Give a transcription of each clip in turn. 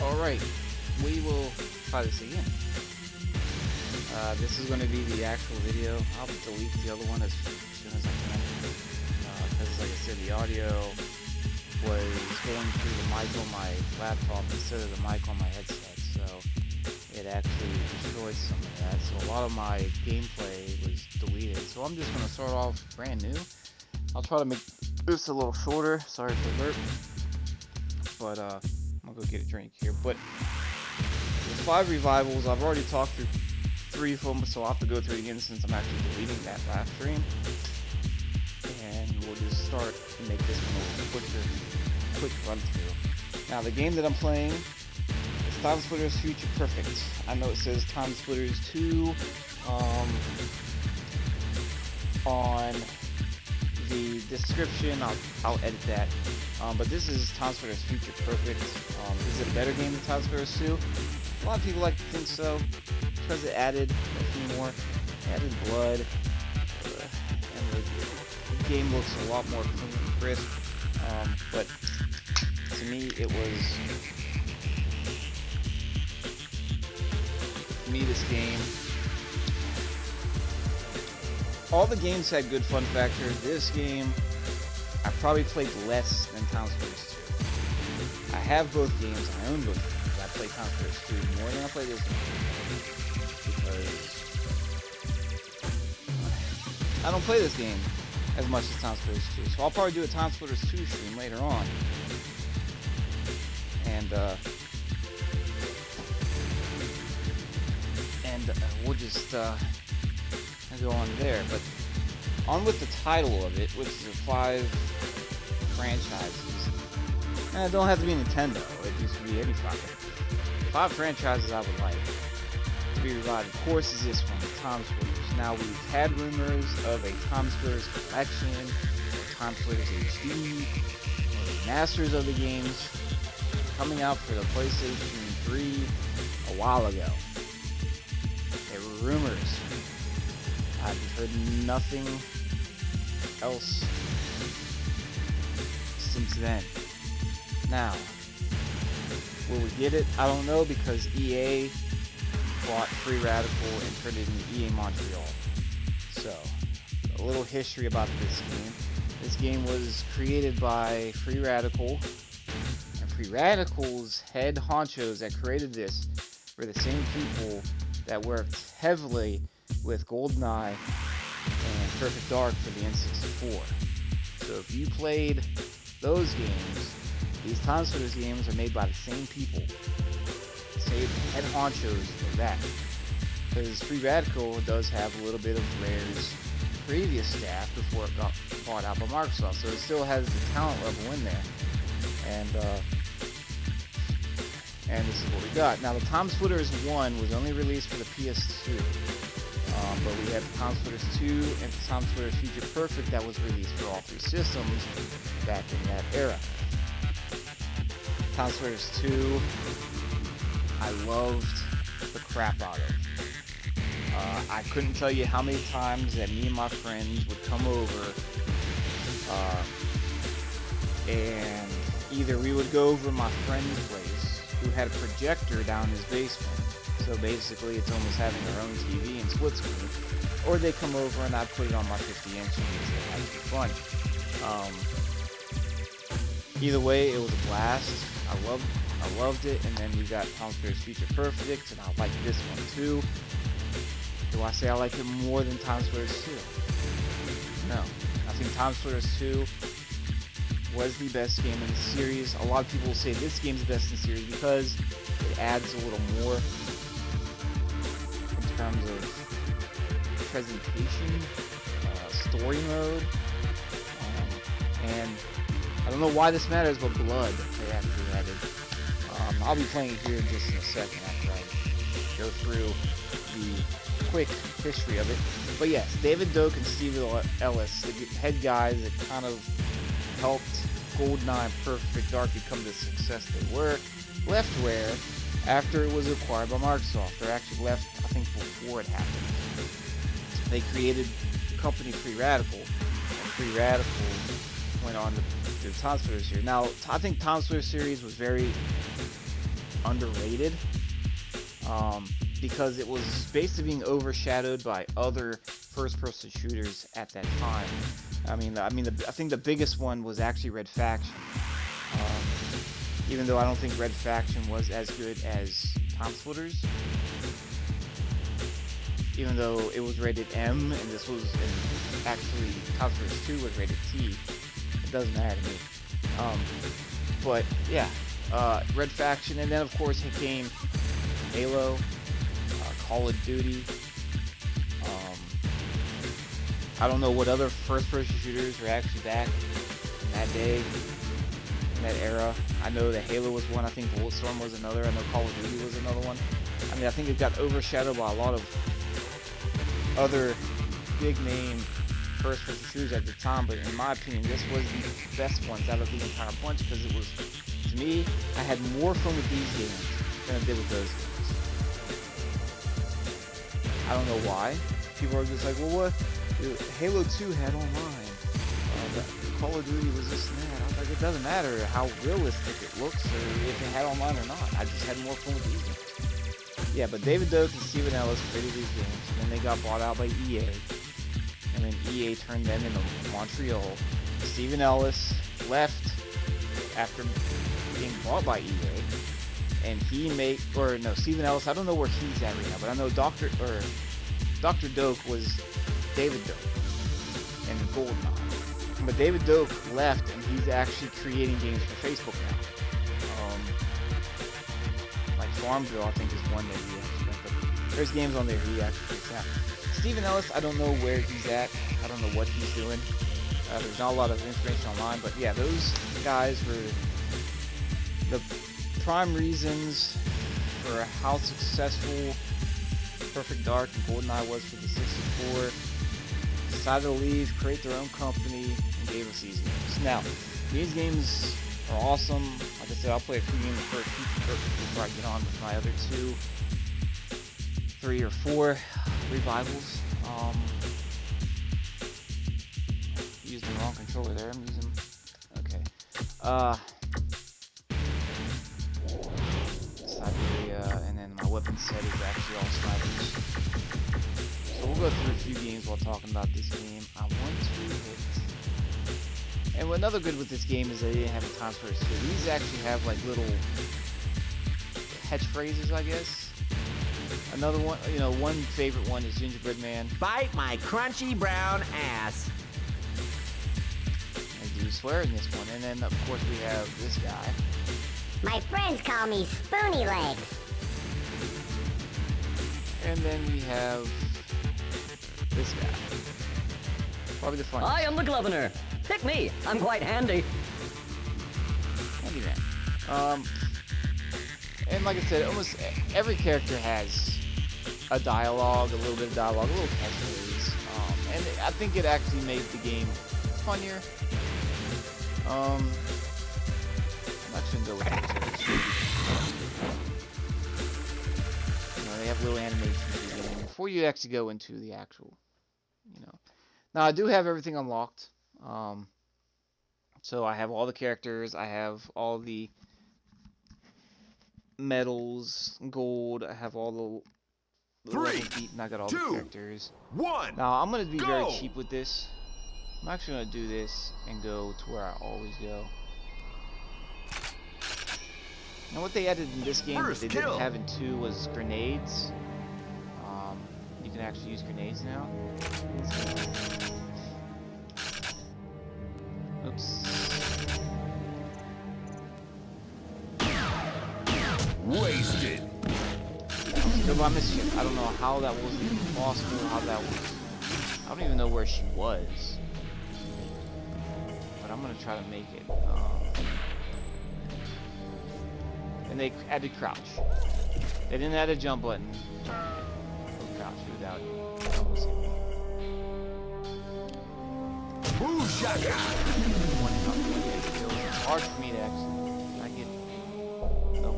Alright, we will try this again. This is going to be the actual video. I'll delete the other one as soon as I can. Because like I said, the audio was going through the mic on my laptop instead of the mic on my headset. So it actually destroyed some of that. So a lot of my gameplay was deleted. So I'm just going to start off brand new. I'll try to make this a little shorter. Sorry for the burp. But I'm going to go get a drink here. But the 5 revivals, I've already talked through 3 of them, so I'll have to go through it again since I'm actually deleting that last stream. And we'll just start and make this one a quick run through. Now the game that I'm playing is Time Splitters Future Perfect. I know it says Time Splitters 2 on the description. I'll edit that. But this is Time Splitters Future Perfect. Is it a better game than Time Splitters 2? A lot of people like to think so, because it added a few more, added blood, and the game looks a lot more clean and crisp. But to me, this game, all the games had good fun factor. This game, I probably played less than Time Splitters 2. I have both games, I own both games. I play Time Splitters 2 more than I play this game, because I don't play this game as much as Time Splitters 2. So I'll probably do a Time Splitters 2 stream later on. And we'll just go on there. But on with the title of it, which is 5 franchises. And it don't have to be Nintendo, it just be any 5 franchises I would like to be revived. Of course, is this one, Time Splitters. Now, we've had rumors of a Time Splitters collection, or Time Splitters HD, or the masters of the games coming out for the PlayStation 3 a while ago. There were rumors. I've heard nothing else since then. Now, will we get it? I don't know, because EA bought Free Radical and turned it into EA Montreal. So, a little history about this game. This game was created by Free Radical, and Free Radical's head honchos that created this were the same people that worked heavily with GoldenEye and Perfect Dark for the N64. So if you played those games, these Time Splitters games are made by the same people, same head honchos of that. Because Free Radical does have a little bit of Rare's previous staff before it got bought out by Microsoft, so it still has the talent level in there. And this is what we got. Now, the Time Splitters 1 was only released for the PS2. But we had Time Splitters 2 and Time Splitters Future Perfect that was released for all 3 systems back in that era. Time Splitters 2, I loved the crap out of. I couldn't tell you how many times that me and my friends would come over, and either we would go over to my friend's place, who had a projector down his basement. So basically, it's almost having our own TV and split screen. Or they come over and I put it on my 50-inch and it had to be fun. Either way, it was a blast. I loved it. And then we got Time Splitters Future Perfect, and I like this one too. Do I say I like it more than Time Splitters 2? No. I think Time Splitters 2 was the best game in the series. A lot of people will say this game's the best in the series because it adds a little more in terms of presentation, story mode, and I don't know why this matters, but blood they actually added. I'll be playing it here just in a second after I go through the quick history of it. But yes, David Doak and Steve Ellis, the head guys that kind of helped GoldenEye and Perfect Dark become the success they were, left Rare after it was acquired by Microsoft. They actually left, I think, before it happened. They created the company Free Radical, and Free Radical went on to do the Time Splitters series. Now, I think Time Splitters series was very underrated. Because it was basically being overshadowed by other first-person shooters at that time. I think the biggest one was actually Red Faction. Even though I don't think Red Faction was as good as Time Splitters. Even though it was rated M, and this was, and actually Time Splitters 2 was rated T. It doesn't matter to me. But yeah, Red Faction, and then of course it came Halo, Call of Duty. I don't know what other first-person shooters were actually back in that day, in that era. I know that Halo was one. I think Bulletstorm was another. I know Call of Duty was another one. I mean, I think it got overshadowed by a lot of other big-name first-person shooters at the time. But in my opinion, this was the best ones out of the entire bunch because it was, to me, I had more fun with these games than I did with those games. I don't know why. People are just like, well, what? Halo 2 had online. Call of Duty was this and that. I was like, it doesn't matter how realistic it looks or if it had online or not. I just had more fun with these games. Yeah, but David Doak and Steven Ellis created these games, and then they got bought out by EA. And then EA turned them into Montreal. Steven Ellis left after being bought by EA. And he Steven Ellis, I don't know where he's at right now, but I know Dr. Doak was David Doak and GoldenEye. But David Doak left, and he's actually creating games for Facebook now. Like Farmville, I think, is one that he actually went, but there's games on there he actually puts out. Steven Ellis, I don't know where he's at. I don't know what he's doing. There's not a lot of information online, but yeah, those guys were the prime reasons for how successful Perfect Dark and GoldenEye was for the 64. Decided to leave, create their own company, and gave us these games. Now, these games are awesome. Like I said, I'll play a few games before I get on with my other 2, 3, or 4 revivals. Used the wrong controller there. I'm using. Okay. Siberia, and then my weapon set is actually all snipers. So we'll go through a few games while talking about this game. I want to hit. And another good with this game is they didn't have a time splitters too. These actually have like little catchphrases, I guess. Another one, one favorite one is Gingerbread Man. Bite my crunchy brown ass. I do swear in this one. And then of course we have this guy. My friends call me Spoony Legs. And then we have this guy. Probably the funniest. I am the governor. Pick me. I'm quite handy. Handy man. And like I said, almost every character has a dialogue, a little bit of dialogue, a little catchphrase. And I think it actually made the game funnier. I'm actually gonna go with they have little animations at the beginning before you actually go into the actual, Now I do have everything unlocked. So I have all the characters. I have all the medals, gold. I have all the level beaten. I got all the characters. 1. Now I'm gonna be very cheap with this. I'm actually gonna do this and go to where I always go. Now what they added in this game that they didn't have in 2 was grenades. You can actually use grenades now. Oops. Wasted. Still by mischief. I don't know how that was even possible, how that was. I don't even know where she was. But I'm gonna try to make it. And they added crouch. They didn't add a jump button. Crouch without it. Boom shaka. It's hard for me to actually. I get. No.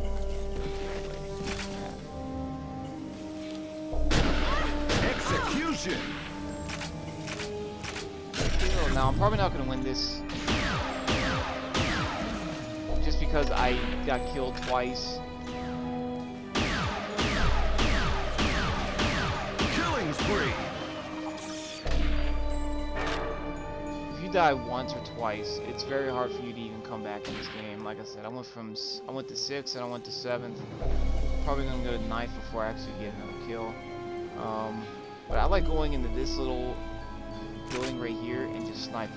Execution. Now I'm probably not gonna win this. Just because I got killed twice die once or twice, it's very hard for you to even come back in this game. Like I said, I went to 6th and I went to 7th. Probably gonna go to 9th before I actually get another kill. But I like going into this little building right here and just sniping.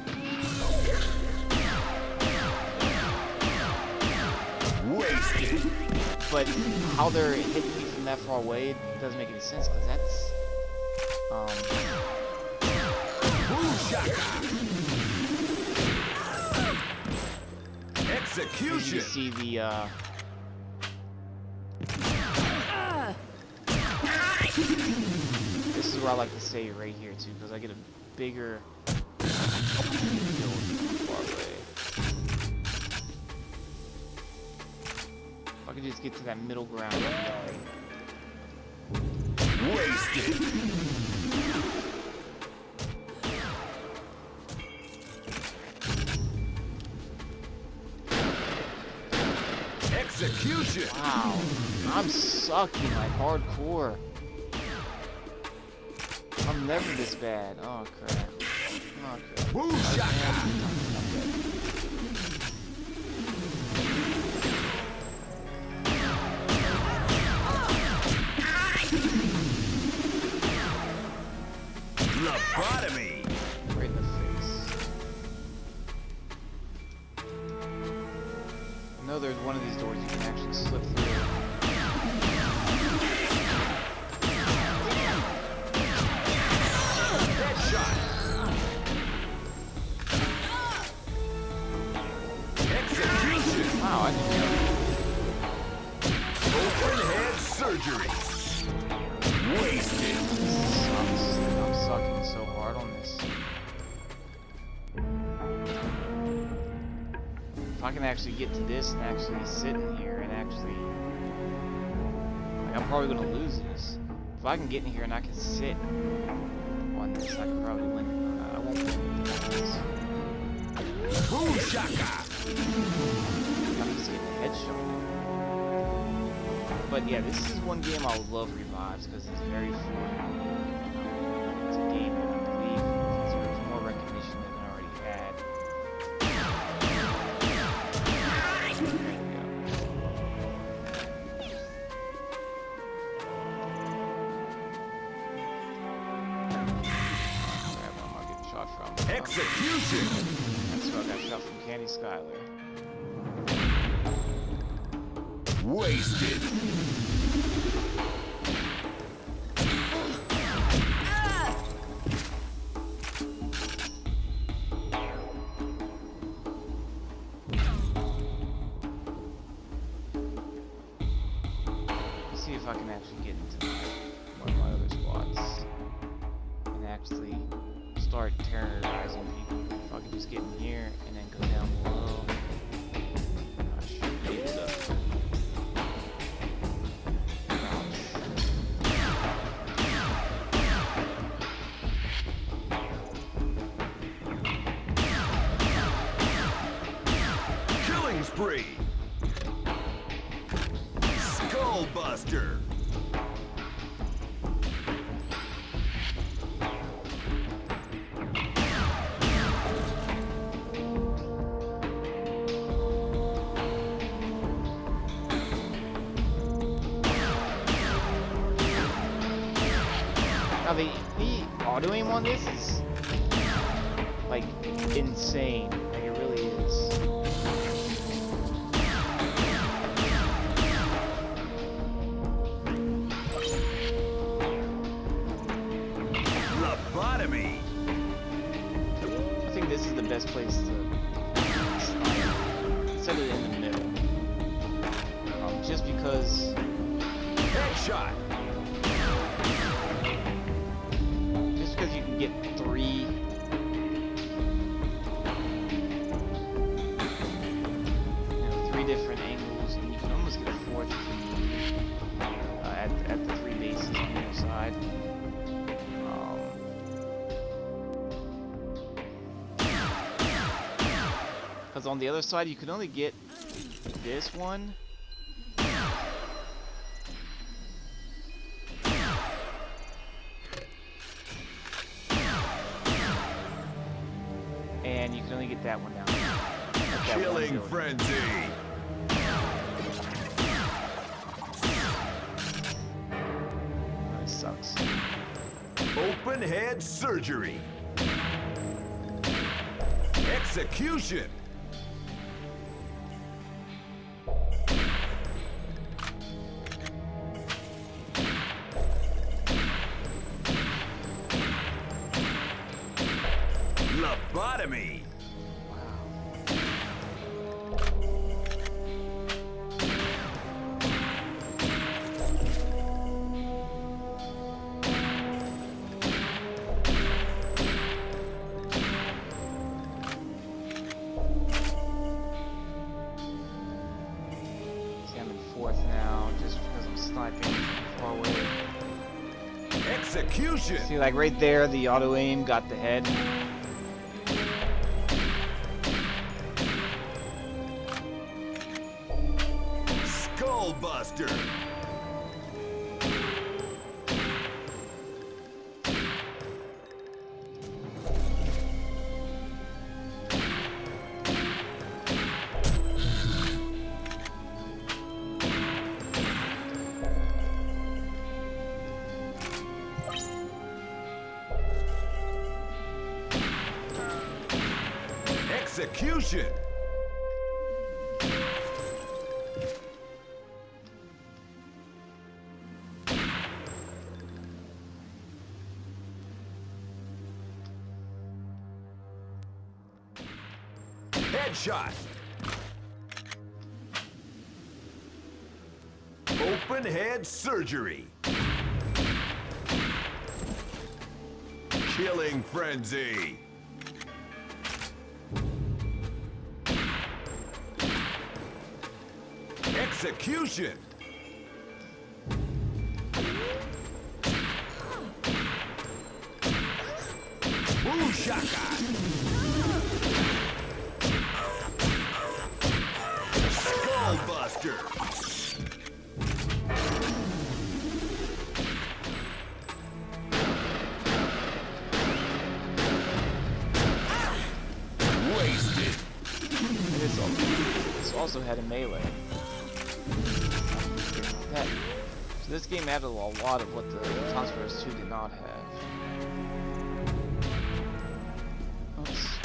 Wasted. But how they're hitting me from that far away doesn't make any sense because that's Booshaka. you Execution. see the this is where I like to stay right here too because I get a bigger field far away. If I can just get to that middle ground. Wasted. Execution. Wow, I'm sucking like hardcore. I'm never this bad. Oh crap. Oh crap. Booshaka. Lobotomy. Right in the face. I know there's one of these doors you can actually slip through. Headshot. Execution. Wow, I didn't know. Open head surgery. Wasted. I'm sucking so hard on this. If I can actually get to this and actually sit in here and actually... Like, I'm probably going to lose this. If I can get in here and I can sit on this, I can probably win. I won't win this. Booshaka. I'm just getting a headshot. But yeah, this is one game I would love revives because it's very fun. It's a game that I believe deserves more recognition than it already had. There you go. Crap, I'm not getting shot from. Execution. That's where I got shot from Candy Skyler. Wasted. Let's see if I can actually get into one of my other spots and actually start terrorizing people. If I can just get in here and then go down below, I should be able to. Killing spree. Skullbuster. Now the auto aim on this is like insane. Like it really is. Lobotomy. I think this is the best place to snipe. Set it in the middle. Just because Headshot. you can get three different angles, and you can almost get a fourth if you need at the three bases on the other side. Because on the other side, you can only get this one. And get that one down. Let that one Killing go. frenzy. That sucks. Open head surgery. Execution. Lobotomy. See, I'm in fourth now, just because I'm sniping far away. Execution. See, like right there, the auto aim got the head. Skull buster. Execution. Headshot. Open head surgery. Killing frenzy. Execution. Booshaka. Skull buster. Wasted. This also had a melee. That, so this game added a lot of what the Transfers 2 did not have. Oops.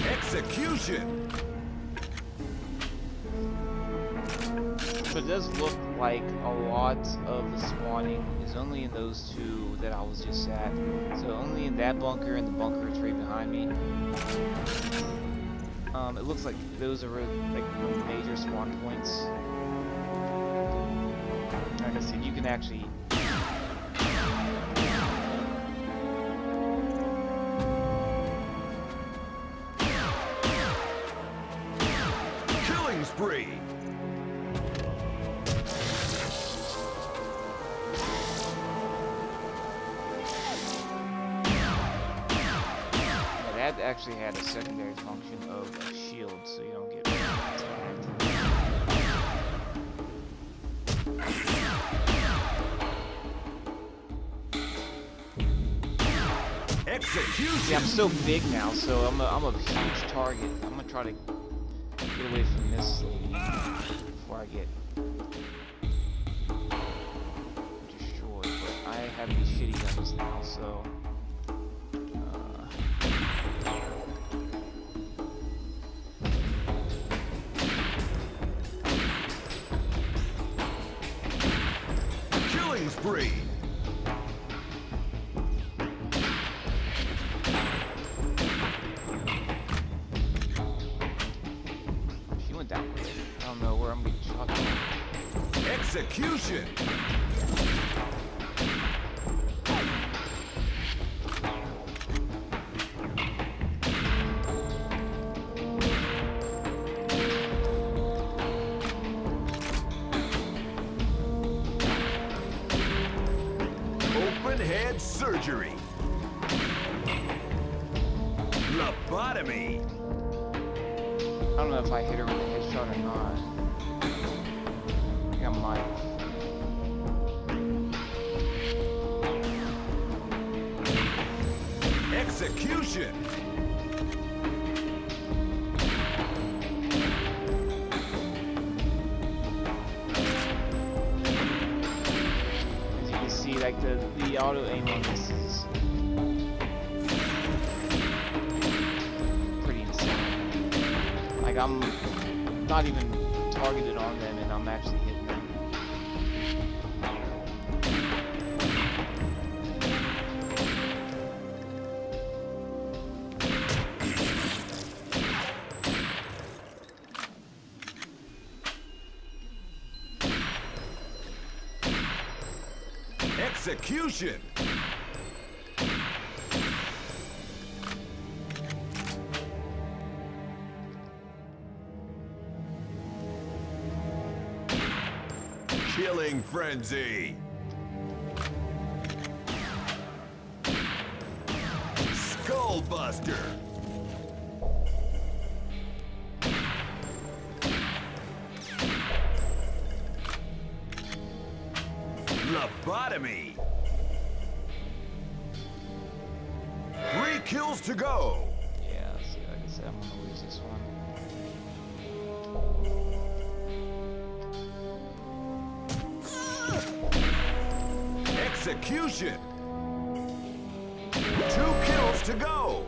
Execution. So it does look like a lot of the spawning is only in those two that I was just at. So only in that bunker and the bunker tree behind me. It looks like those are like major spawn points. Like I said, you can actually Killing spree. that actually had a secondary function of a shield, so you don't get attacked. Execution. See, I'm so big now, so I'm a huge target. I'm gonna try to get away from this lady before I get destroyed. But I have these shitty guns now, so. Killing spree. She went down. I don't know where I'm getting shot from. Execution. forehead surgery. Lobotomy. I don't know if I hit her with a headshot or not. I think I might. Execution. As you can see, like the auto aim on this is pretty insane. Like I'm not even targeted on them, and I'm actually hitting them. Execution. Killing frenzy. Skullbuster. Lobotomy. 3 kills to go. Yeah, see, like I said, I'm gonna lose this one. Execution. 2 kills to go.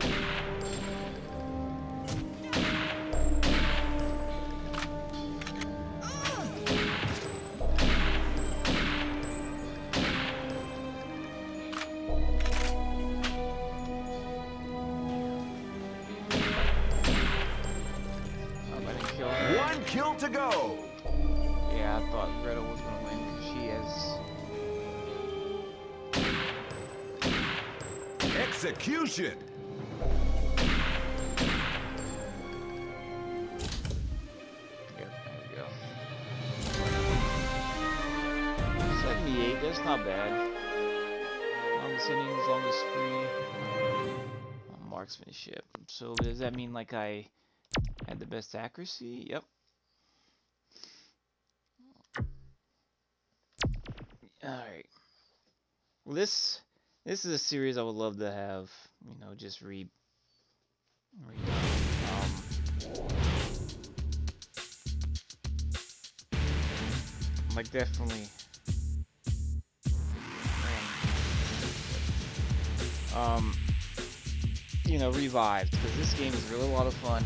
I didn't kill her. 1 kill to go. Yeah, I thought Greta was gonna win because she has. Execution. Yep, there we go. 78, that's not bad. Longest innings, longest free. Marksmanship. So does that mean like I had the best accuracy? Yep. Alright. Well, this is a series I would love to have, you know, just redone. Like definitely you know, revived, because this game is really a lot of fun.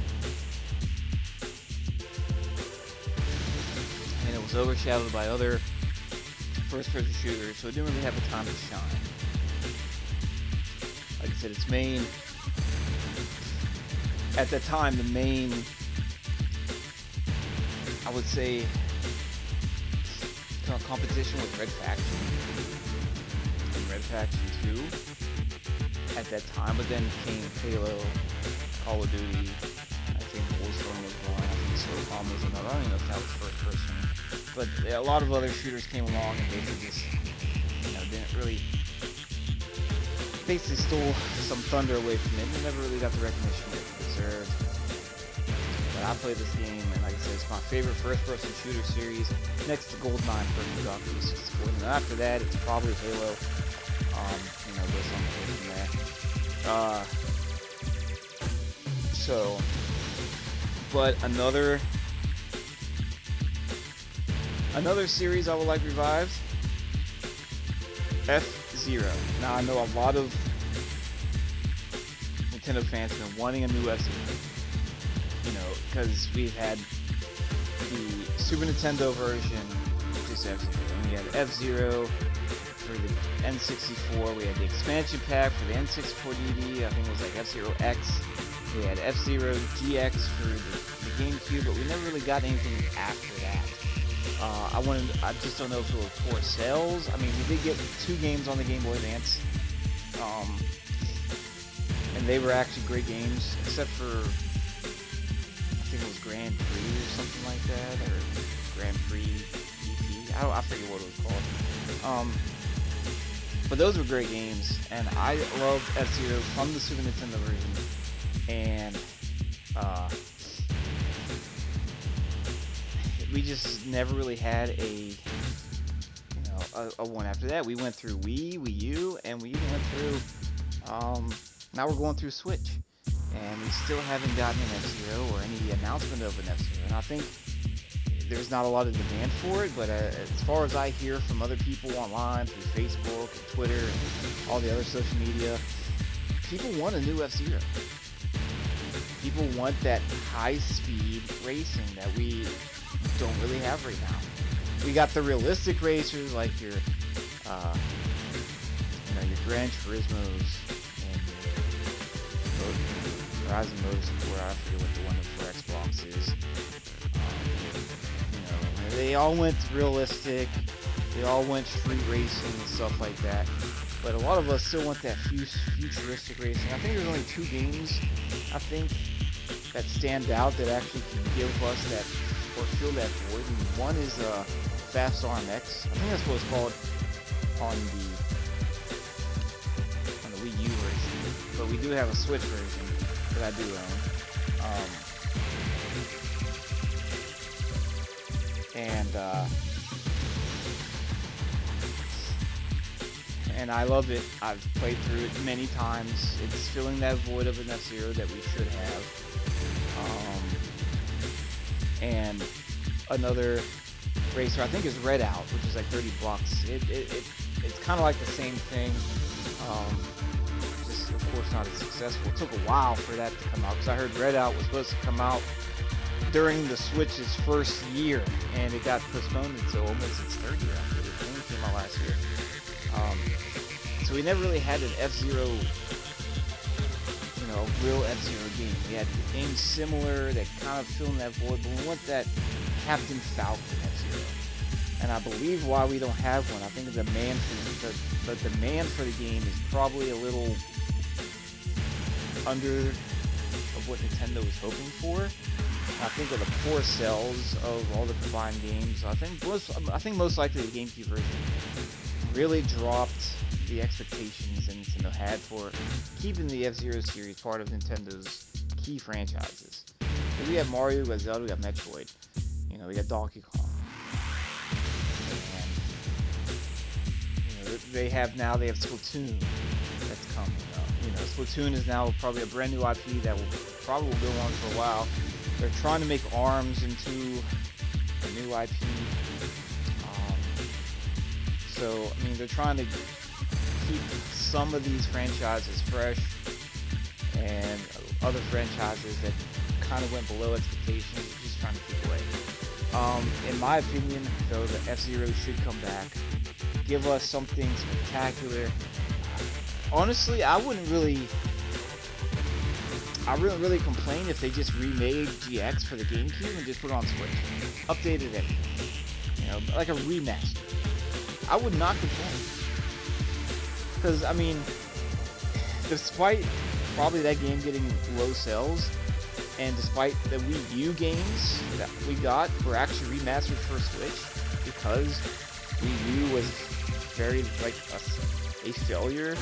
And it was overshadowed by other first-person shooters, so it didn't really have a time to shine. Like I said, its main, at the time, the main, I would say, competition with Red Faction and Red Faction 2 at that time, but then came Halo, Call of Duty, I think Warzone was one, I think SOCOM was another, I don't even know if that was first person, but a lot of other shooters came along and basically just, you know, didn't really, basically stole some thunder away from it and never really got the recognition it deserved. But I played this game, and like I said, it's my favorite first-person shooter series, next to GoldenEye for Dark Ops 64. And after that, it's probably Halo. You know, there's something from there. So, but another series I would like revived, F-Zero. Now I know a lot of Nintendo fans have been wanting a new F-Zero. You know, because we've had the Super Nintendo version, just F-Zero. And we had F-Zero for the N64. We had the expansion pack for the N64 DD. I think it was like F-Zero X. We had F-Zero GX for the GameCube, but we never really got anything after that. I just don't know if it was poor sales. I mean, we did get 2 games on the Game Boy Advance. And they were actually great games, except for, I think it was Grand Prix or something like that, or Grand Prix EP. I forget what it was called. But those were great games, and I loved F-Zero from the Super Nintendo version. And we just never really had a one after that. We went through Wii, Wii U, and we even went through. Now we're going through Switch, and we still haven't gotten an F-Zero or any announcement of an F-Zero. And I think there's not a lot of demand for it, but as far as I hear from other people online through Facebook and Twitter and all the other social media, people want a new F-Zero. People want that high-speed racing that we don't really have right now. We got the realistic racers like your Gran Turismos and your Horizon Motorsport. I forget what the one for Xbox is. They all went realistic. They all went street racing and stuff like that. But a lot of us still want that futuristic racing. I think there's only 2 games, that stand out that actually can give us that or fill that void. And one is Fast RMX. I think that's what it's called on the Wii U version. But we do have a Switch version that I do own. And I love it. I've played through it many times. It's filling that void of an F-Zero that we should have. And another racer, I think, is Red Out, which is like $30. It's kind of like the same thing. Just of course not as successful. It took a while for that to come out because I heard Red Out was supposed to come out during the Switch's first year, and it got postponed until almost its 3rd year after the game came out last year. So we never really had an F-Zero, real F-Zero game. We had games similar that kind of fill in that void, but we want that Captain Falcon F-Zero. And I believe why we don't have one, I think the demand for the game is probably a little under of what Nintendo was hoping for. I think of the poor sales of all the combined games, I think most likely the GameCube version really dropped the expectations that Nintendo had for keeping the F-Zero series part of Nintendo's key franchises. We have Mario, we got Zelda, we got Metroid, we got Donkey Kong. And they have Splatoon that's coming up. Splatoon is now probably a brand new IP that will probably go on for a while. They're trying to make ARMS into a new IP. They're trying to keep some of these franchises fresh, and other franchises that kind of went below expectations, just trying to keep away. In my opinion, though, the F-Zero should come back, give us something spectacular. Honestly, I wouldn't really complain if they just remade GX for the GameCube and just put it on Switch, updated it, like a remaster. I would not complain, because despite probably that game getting low sales, and despite the Wii U games that we got were actually remastered for Switch, because Wii U was very a failure,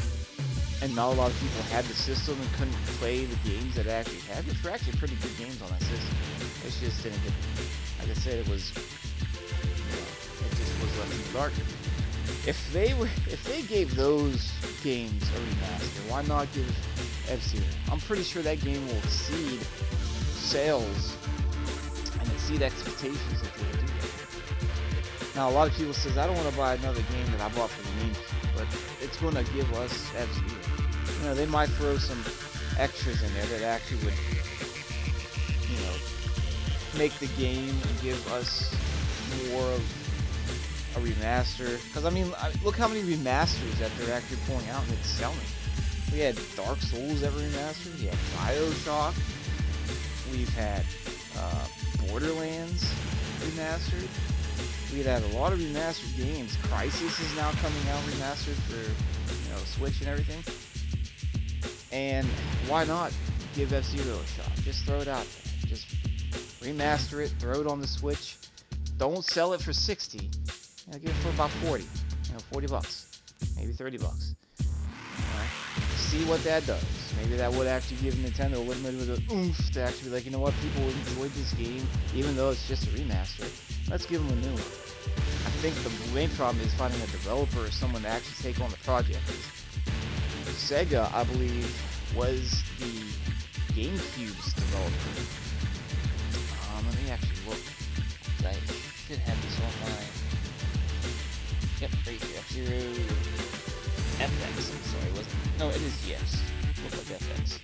and not a lot of people had the system and couldn't play the games that it actually had, which were actually pretty good games on that system. It just didn't get, like I said, it just was left in the dark. If they gave those games a remaster, why not give F-Zero? I'm pretty sure that game will exceed sales and exceed expectations if they do that. Now, a lot of people says, I don't want to buy another game that I bought for the GameCube, but it's going to give us F-Zero. They might throw some extras in there that actually would, make the game and give us more of a remaster. Because, look how many remasters that they're actually pulling out and it's selling. We had Dark Souls that were remastered. We had BioShock. We've had Borderlands remastered. We've had a lot of remastered games. Crysis is now coming out remastered for, Switch and everything. And why not give F-Zero a shot? Just throw it out there. Just remaster it, throw it on the Switch. Don't sell it for $60. Give it for about $40. $40. maybe $30. See what that does. Maybe that would actually give Nintendo a little bit of the oomph to actually be like, you know what, people enjoyed this game, even though it's just a remaster. Let's give them a new one. I think the main problem is finding a developer or someone to actually take on the project. Sega, I believe, was the GameCube's developer. Let me actually look. I should have this on my... Yep, right here. F-Zero... FX, I'm sorry, wasn't it? No, it is, yes. Looks like FX.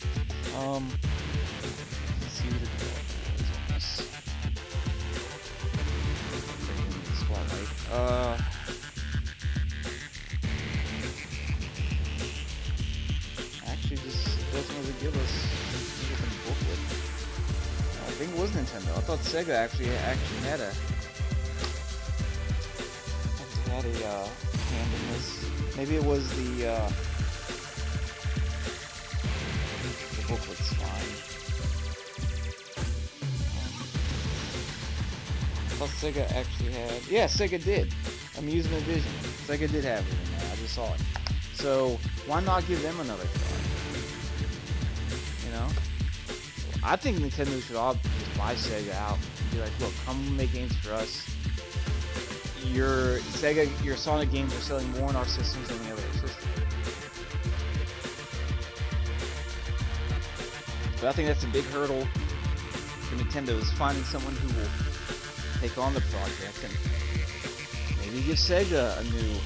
Let's see who the developer was on this. Bring in the spotlight. Actually, just doesn't really give us anything booklet. I think it was Nintendo. I thought Sega actually had a hand in this. Maybe it was the booklet's fine. I thought Sega actually had... Yeah, Sega did. Amusement Vision. Sega did have it in there. I just saw it. So, why not give them another try? You know? I think Nintendo should all just buy Sega out and be like, look, come make games for us. Your Sonic games are selling more in our systems than the other system. But I think that's a big hurdle for Nintendo, is finding someone who will take on the project and maybe give Sega a new...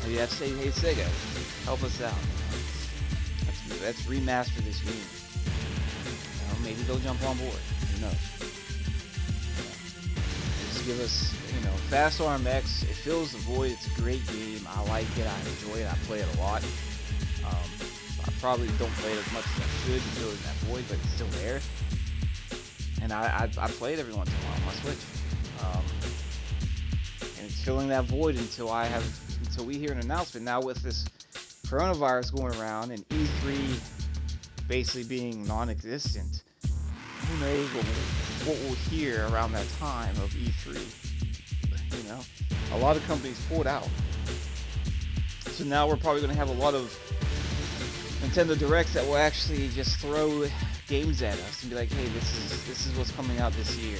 Maybe have to say, hey Sega, help us out. Let's remaster this game. You know, maybe they'll jump on board. Who knows? Just give us, you know, Fast RMX. It fills the void. It's a great game. I like it. I enjoy it. I play it a lot. I probably don't play it as much as I should to fill in that void, but it's still there. And I play it every once in a while on my Switch. And it's filling that void until we hear an announcement. Now with this coronavirus going around and E3 basically being non-existent, who knows what we'll hear around that time of E3. You know, a lot of companies pulled out. So now we're probably going to have a lot of Nintendo Directs that will actually just throw games at us and be like, hey, this is what's coming out this year.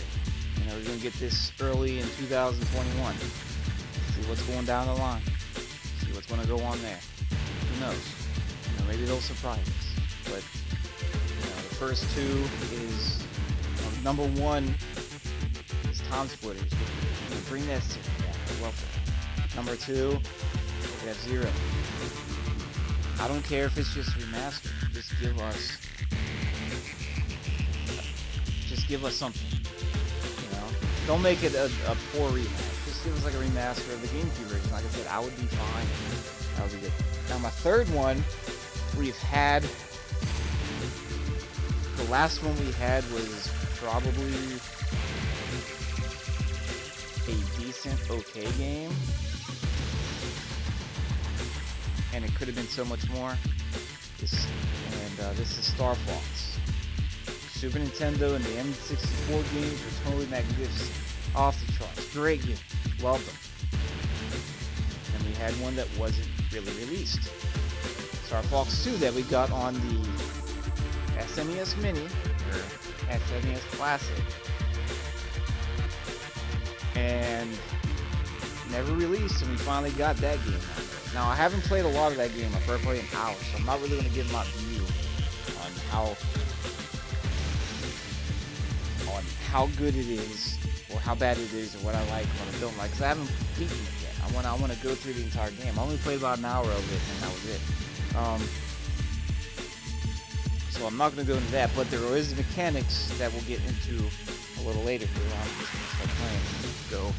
You know, we're going to get this early in 2021. See what's going down the line. See what's going to go on there. Who knows? You know, maybe they'll surprise us. But you know, the first two is number one is Time Splitters. You know, bring that series back. I love that. Number two, we have Zero. I don't care if it's just remastered. Just give us something. You know, don't make it a poor rematch. Just give us like a remaster of the GameCube version. Like I said, I would be fine. That would be good. Now my third one, we've had. The last one we had was probably a decent, okay game. And it could have been so much more. This is Star Fox. Super Nintendo and the N64 games were totally magnificent. Off the charts. Great game. Loved them. And we had one that wasn't really released. Star Fox 2 that we got on the SNES Mini, or SNES Classic. And never released, and we finally got that game out there. Now, I haven't played a lot of that game. I've probably played an hour, so I'm not really going to give my view on how good it is, or how bad it is, or what I like, what I don't like, because I haven't beaten it yet. I want to go through the entire game. I only played about an hour of it, and that was it. So I'm not going to go into that, but there is mechanics that we'll get into a little later here. I'm just going to start playing and go.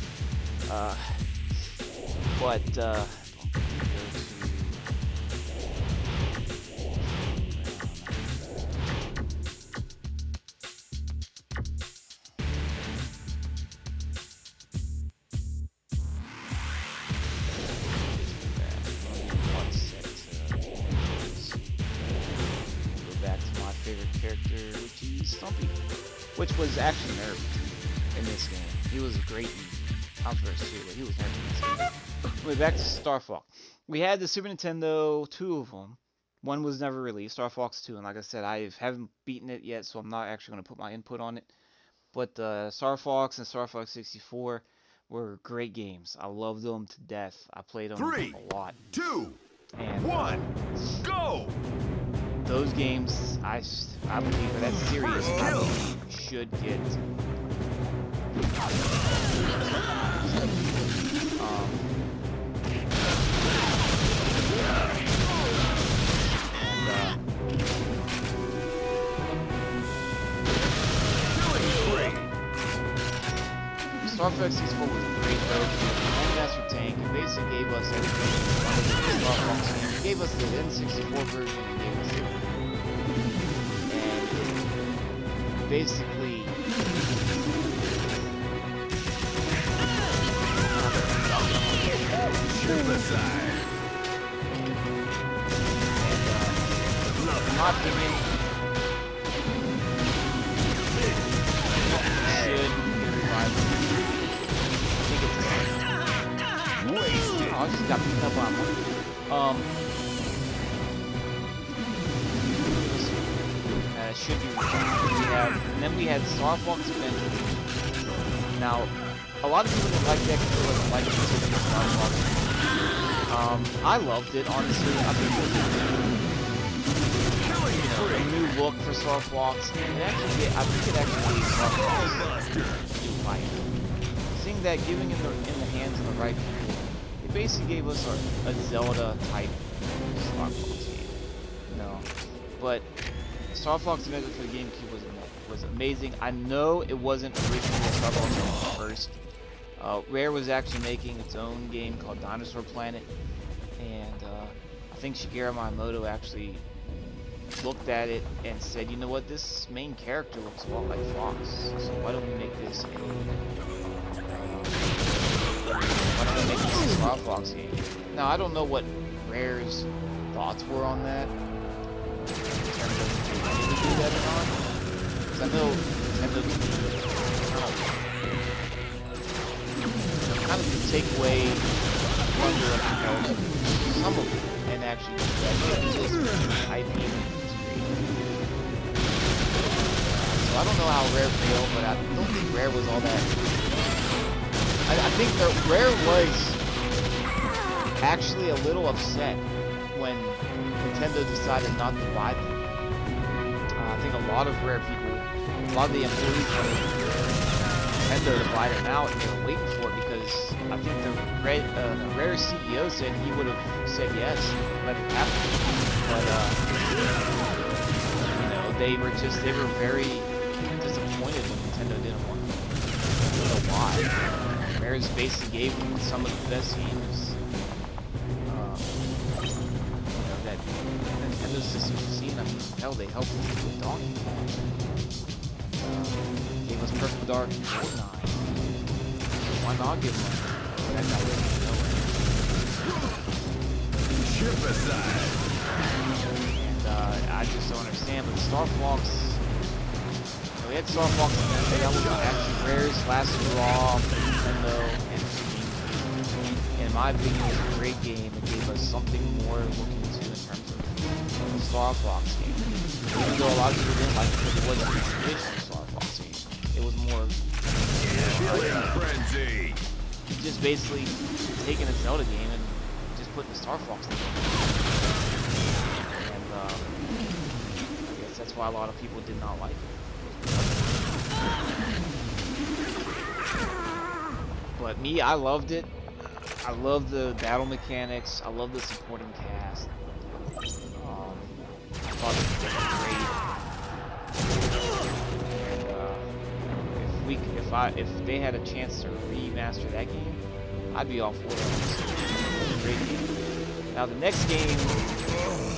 Which was actually nerfed in this game. He was great in Controversy too, but he was nerfed in this game. Anyway, back to Star Fox. We had the Super Nintendo, 2 of them. One was never released, Star Fox 2, and like I said, I haven't beaten it yet, so I'm not actually going to put my input on it. But Star Fox and Star Fox 64 were great games. I loved them to death. I played them 3, a lot. 2, And 1, go! those games, I believe, or that series, First I kill. believe, should get Star Fox 64 was great though. Master Tank, it basically gave us everything we wanted in the Star Fox game. It gave us the N64 version, it gave us it. And it basically Suicide. in my opinion, should get a revival. I think it's Wasted. oh, I just got beat up on one. Should be revived. And then we had Star Fox Adventure. Now, a lot of people didn't like that because it wasn't like the typical Star Fox. I loved it, honestly. I think it was a new look for Star Fox. And I think it actually gave Star Fox a new life. Seeing that, giving in the hands of the right people, it basically gave us a Zelda type Star Fox game. But Star Fox Adventure for the GameCube was amazing. I know it wasn't originally Star Fox game first. Rare was actually making its own game called Dinosaur Planet, and I think Shigeru Miyamoto actually looked at it and said, you know what, this main character looks a lot like Fox, so why don't we make this a Star Fox game? Now, I don't know what Rare's thoughts were on that, in terms of if they wanted to do that or not, because I know Nintendo kind of take away wonder of some of it, and actually do that IP. So I don't know how Rare failed, but I don't think Rare was all that. I think that Rare was actually a little upset when Nintendo decided not to buy them. I think a lot of Rare people, a lot of the employees wanted Nintendo to buy them out, and they were waiting for it because I think the Rare CEO said he would have said yes, let it happen. But they were very disappointed when Nintendo didn't want them. I don't know why. Rare's basically gave them some of the best games that Nintendo systems have seen. I mean, hell, they helped with Donkey Kong. Gave us Perfect Dark and GoldenEye. Why not give them that got rid of nowhere? Chip aside. And I just don't understand, but Star Fox, we had Star Fox and that was actually Rare's last hurrah for Nintendo and for GameCube. In my opinion, it was a great game. It gave us something more to look into in terms of the Star Fox game. Even though a lot of people didn't like it because it wasn't a traditional Star Fox game. It was more Killing frenzy. just basically taking a Zelda game and just putting the Star Fox in it. And I guess that's why a lot of people did not like it. But me, I loved it. I love the battle mechanics. I love the supporting cast. I thought it was great. And if they had a chance to remaster that game, I'd be all for it. It was a great game. Now the next game,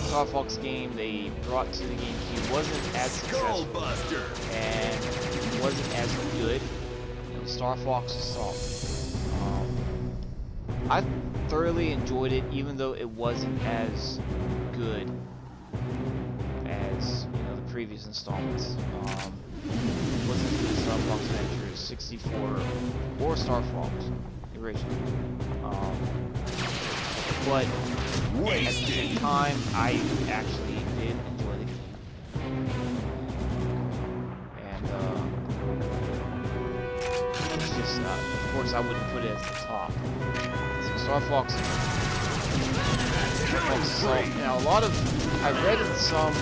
Star Fox game they brought to the GameCube wasn't as successful and wasn't as good. It was Star Fox Assault. I thoroughly enjoyed it, even though it wasn't as good as the previous installments. It wasn't as good as Star Fox Adventures 64 or Star Fox, the original. but at the same time, I actually did enjoy the game. And it's just, of course, I wouldn't put it as the top. So Star Fox Assault. Now, a lot of, I read in some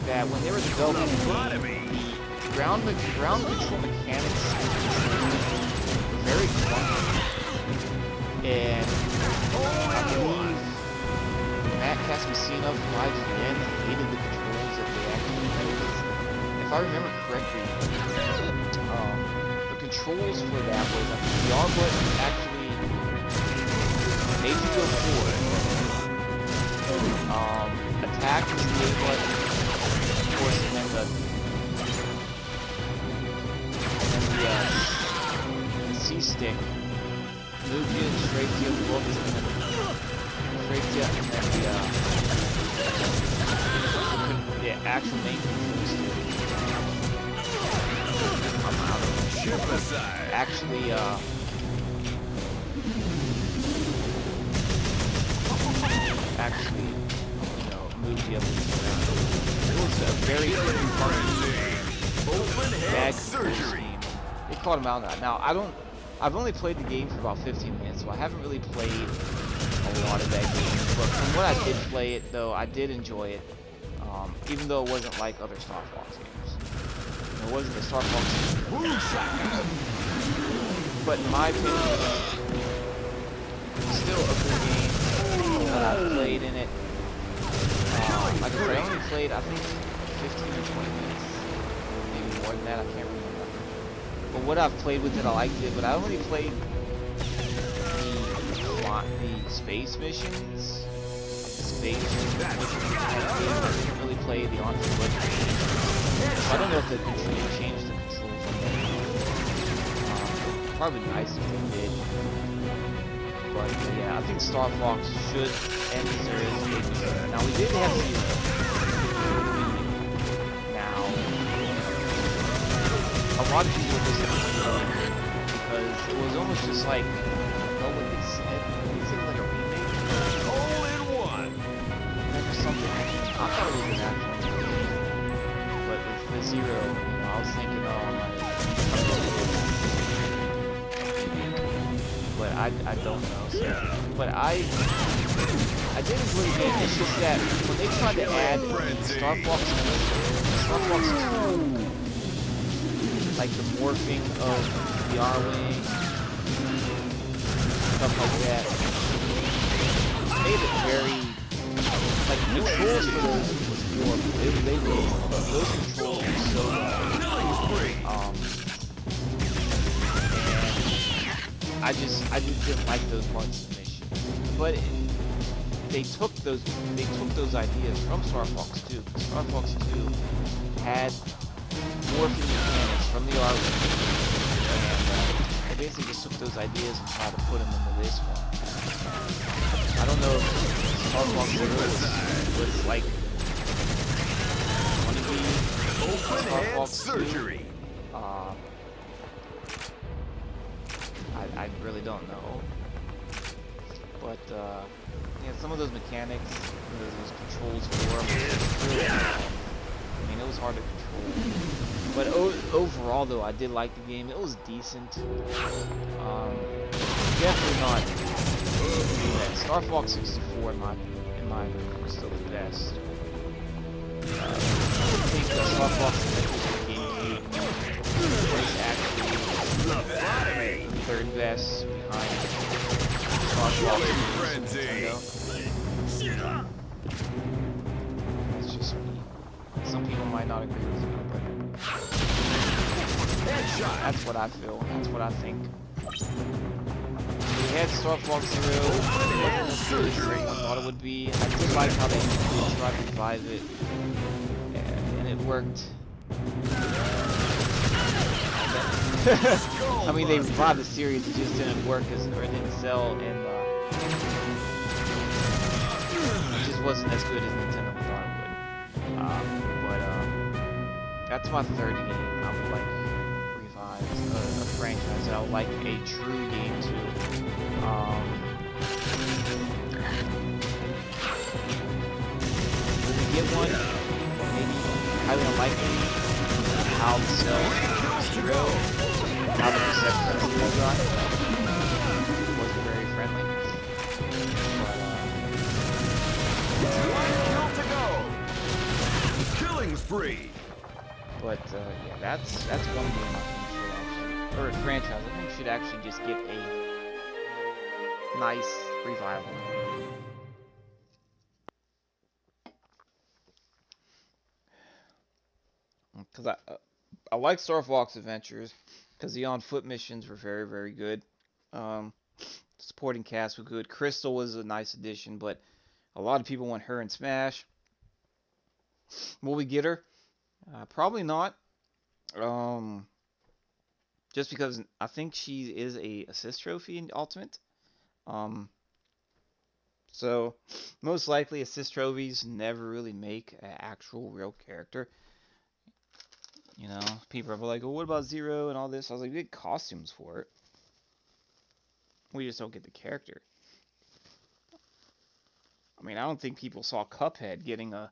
that when they were developing the game, ground control mechanics were very clunky. And I believe Matt Casamassina from IGN hated the controls that they actually used. If I remember correctly, the controls for that was, I think the R button actually made you go forward. Attack was the A button, of course, and then the C stick moved you straight to your book, and then straight to, and then the actual main control stick. I'm out of Ship aside. actually, you know, moved the other way around. It was a very bad Surgery. game. They called him out on that. Now, I've only played the game for about 15 minutes, so I haven't really played a lot of that game. But from what I did play it, though, I did enjoy it. Even though it wasn't like other Star Fox games. It wasn't the Star Fox game. But in my opinion, it's still a good game that I've played in it. Like I said, I only played, I think, 15 or 20 minutes. Maybe more than that, I can't remember. But what I've played with it, I liked it, but I only played the space missions. I didn't really play the on-foot. So I don't know if they changed the controls on that. Probably nice if they did. But yeah, I think Star Fox should end the series. Now we did have Zero. Now, a lot of people were disappointed because it was almost just like, I don't know what they said. They said like a remake All in one. or something. I thought it was an actual remake. But with the Zero, you know, I was thinking, but I don't know. So, but I did enjoy the game. It's just that when they tried to add Star Fox 2, like the morphing of the R-Wing, stuff like that, it made it very, like the controls for those was horrible. They were, those controls were so bad. And I just didn't like those parts of the mission. But they took those ideas from Star Fox 2. Star Fox 2 had morphing mechanics from the R-Wing, and they basically just took those ideas and tried to put them into this one. I don't know if Star Fox 2 was like want to be Star Fox 2. Surgery. I really don't know. But yeah, some of those mechanics, those controls were really hard. I mean, it was hard to control. But overall, though, I did like the game. It was decent. Definitely not the best. Star Fox 64, in my opinion, was still the best. I think Star Fox GameCube was actually the third best behind Star Fox and Nintendo. That's just me. Some people might not agree with me, but that's what I feel. That's what I think. We had Star Fox Zero. It wasn't as good as everyone thought it would be. I did like how they tried to revive it, and it worked. I mean, they revived the series, it just didn't work or it didn't sell, and it just wasn't as good as Nintendo thought it would. But that's my third game I would like revive, a franchise that I would like a true game to. When we get one, maybe highly unlikely, how the cells zero, how the reception of zero got wasn't very friendly. One kill to go. Killing spree. But yeah, that's one game I think should actually, or a franchise I think should actually just get a nice revival. Because I like Star Fox Adventures because the on foot missions were very good. Um, supporting cast were good. Crystal was a nice addition, but a lot of people want her in Smash. Will we get her? Probably not. Um, just because I think she is a assist trophy in Ultimate. Um, so most likely assist trophies never really make an actual real character. You know, people are like, "Well, what about Zero and all this?" I was like, "We get costumes for it. We just don't get the character." I mean, I don't think people saw Cuphead getting a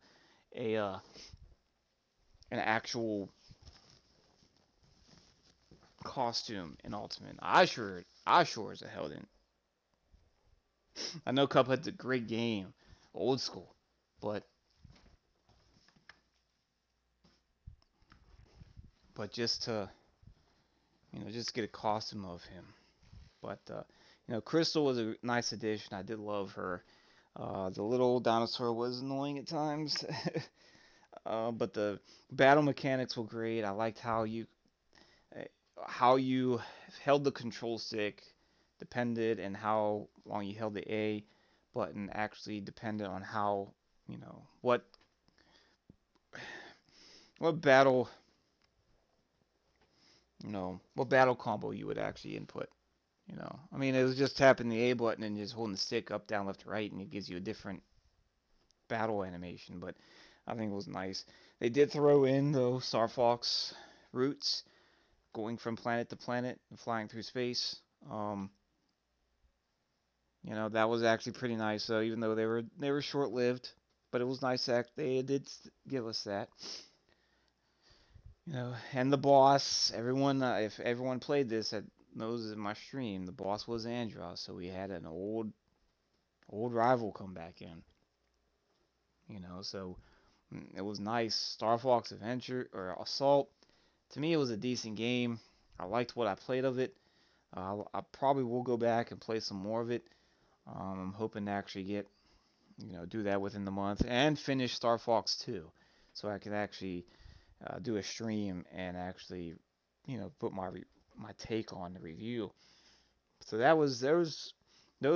an actual costume in Ultimate. I sure as a hell didn't. I know Cuphead's a great game, old school, but just to just get a costume of him. But Crystal was a nice addition. I did love her. The little dinosaur was annoying at times, but the battle mechanics were great. I liked uh, how you held the control stick depended and how long you held the A button actually depended on how what battle what battle combo you would actually input. I mean, it was just tapping the A button and just holding the stick up, down, left, right, and it gives you a different battle animation. But I think it was nice. They did throw in though Star Fox routes, going from planet to planet and flying through space. Um, that was actually pretty nice. So even though they were short lived, but it was nice that they did give us that. And the boss, everyone, if everyone played this that knows in my stream, the boss was Andros, so we had an old rival come back in. So it was nice. Star Fox Adventure or Assault, to me, it was a decent game. I liked what I played of it. I probably will go back and play some more of it. I'm hoping to actually do that within the month and finish Star Fox 2, so I can actually do a stream and actually, put my take on the review. So there was those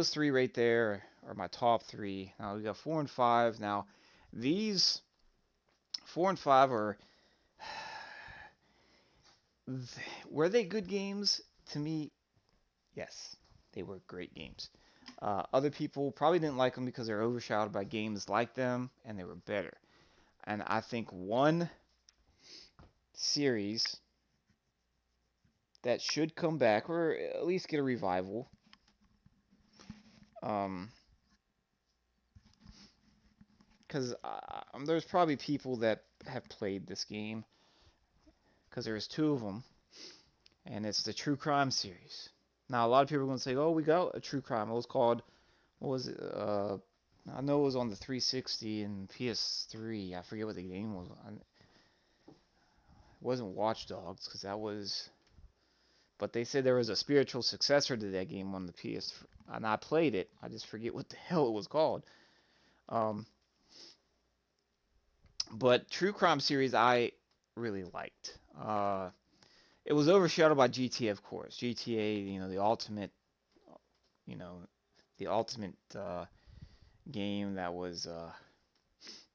three right there are my top three. Now we got 4 and 5. Now these 4 and 5 are were they good games? To me, yes, they were great games. Other people probably didn't like them because they're overshadowed by games like them, and they were better. And I think one series that should come back, or at least get a revival, because there's probably people that have played this game, because there's two of them, and it's the True Crime series. Now, a lot of people are going to say, "Oh, we got a True Crime." It was called, what was it? I know it was on the 360 and PS3. I forget what the game was. It wasn't Watch Dogs, because that was. But they said there was a spiritual successor to that game on the PS, and I played it. I just forget what the hell it was called. Um, but True Crime series I really liked. It was overshadowed by GTA, of course. GTA, the ultimate, you know, the ultimate game that was,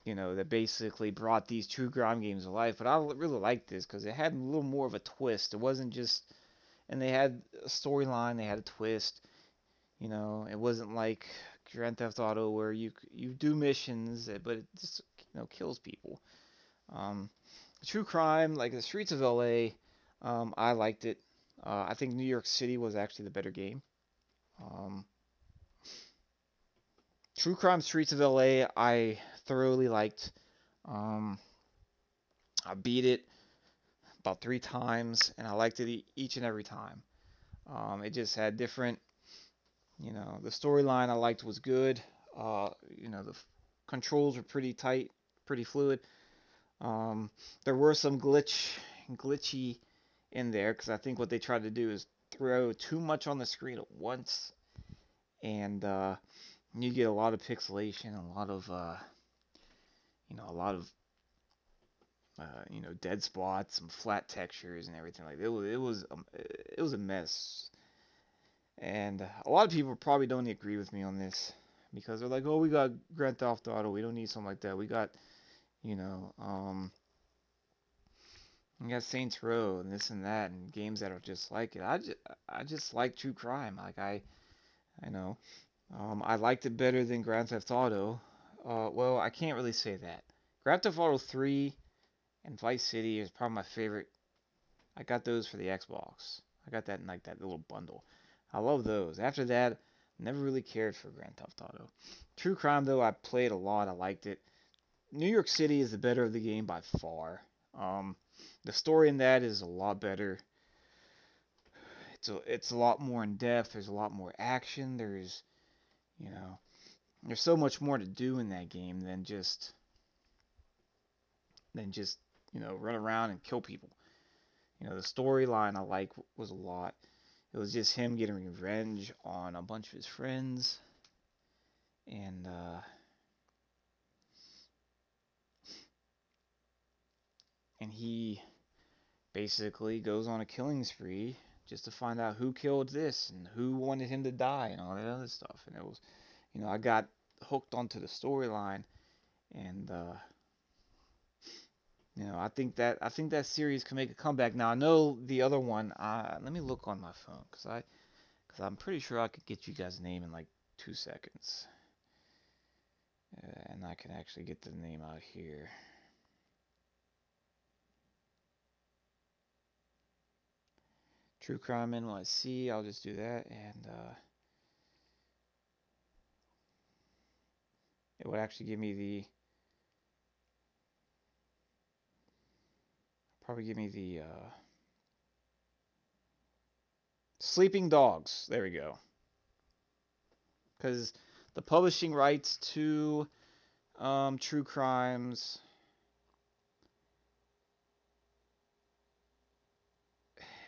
that basically brought these true crime games to life. But I really liked this because it had a little more of a twist. It wasn't just, and they had a storyline. They had a twist. It wasn't like Grand Theft Auto where you do missions, but it just kills people. Um, True crime, like the Streets of LA, I liked it. I think New York City was actually the better game. Um, True Crime Streets of LA, I thoroughly liked. Um, I beat it about 3 times, and I liked it each and every time. It just had different, the storyline I liked was good. The controls were pretty tight, pretty fluid. Um, there were some glitchy in there because I think what they tried to do is throw too much on the screen at once, and you get a lot of pixelation, a lot of dead spots, some flat textures, and everything like that. It was a mess, and a lot of people probably don't agree with me on this because they're like, "Oh, we got Grand Theft Auto. We don't need something like that. You know, um, we got Saints Row and this and that, and games that are just like it." I just like true crime. I know, I liked it better than Grand Theft Auto. Well, I can't really say that. Grand Theft Auto 3 and Vice City is probably my favorite. I got those for the Xbox. I got that in like that little bundle. I love those. After that, never really cared for Grand Theft Auto. True Crime though, I played a lot. I liked it. New York City is the better of the game by far. Um, the story in that is a lot better. It's a lot more in depth. There's a lot more action. You know there's so much more to do in that game than just run around and kill people. The storyline I like was a lot. It was just him getting revenge on a bunch of his friends, and he basically goes on a killing spree just to find out who killed this and who wanted him to die and all that other stuff. And it was, I got hooked onto the storyline, and I think that series can make a comeback. Now I know the other one. Let me look on my phone because I'm pretty sure I could get you guys' name in like 2 seconds. And I can actually get the name out here. True Crime NYC. I'll just do that, and it would actually give me the Sleeping Dogs. There we go. Because the publishing rights to True Crimes.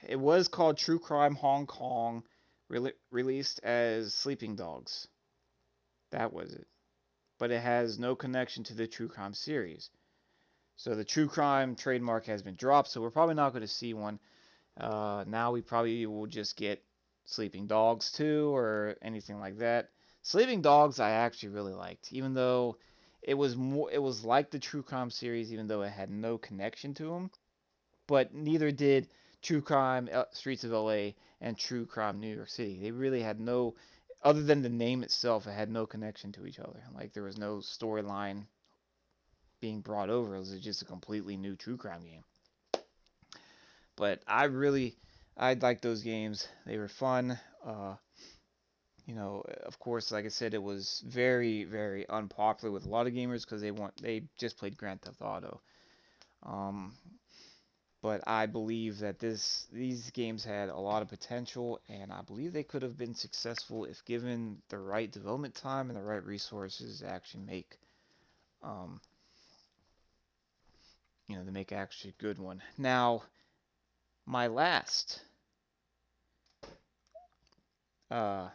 It was called True Crime Hong Kong, released as Sleeping Dogs. That was it. But it has no connection to the True Crime series. So the True Crime trademark has been dropped, so we're probably not going to see one. Now we probably will just get Sleeping Dogs 2 or anything like that. Sleeping Dogs I actually really liked, even though it was like the True Crime series, even though it had no connection to them. But neither did True Crime Streets of LA and True Crime New York City. They really had no, other than the name itself, it had no connection to each other. Like there was no storyline being brought over. It was just a completely new True Crime game. But I liked those games. They were fun. Of course, like I said, it was very, very unpopular with a lot of gamers because they just played Grand Theft Auto. Um, but I believe that these games had a lot of potential, and I believe they could have been successful if given the right development time and the right resources to actually um, make actually a good one. Now, my last, uh,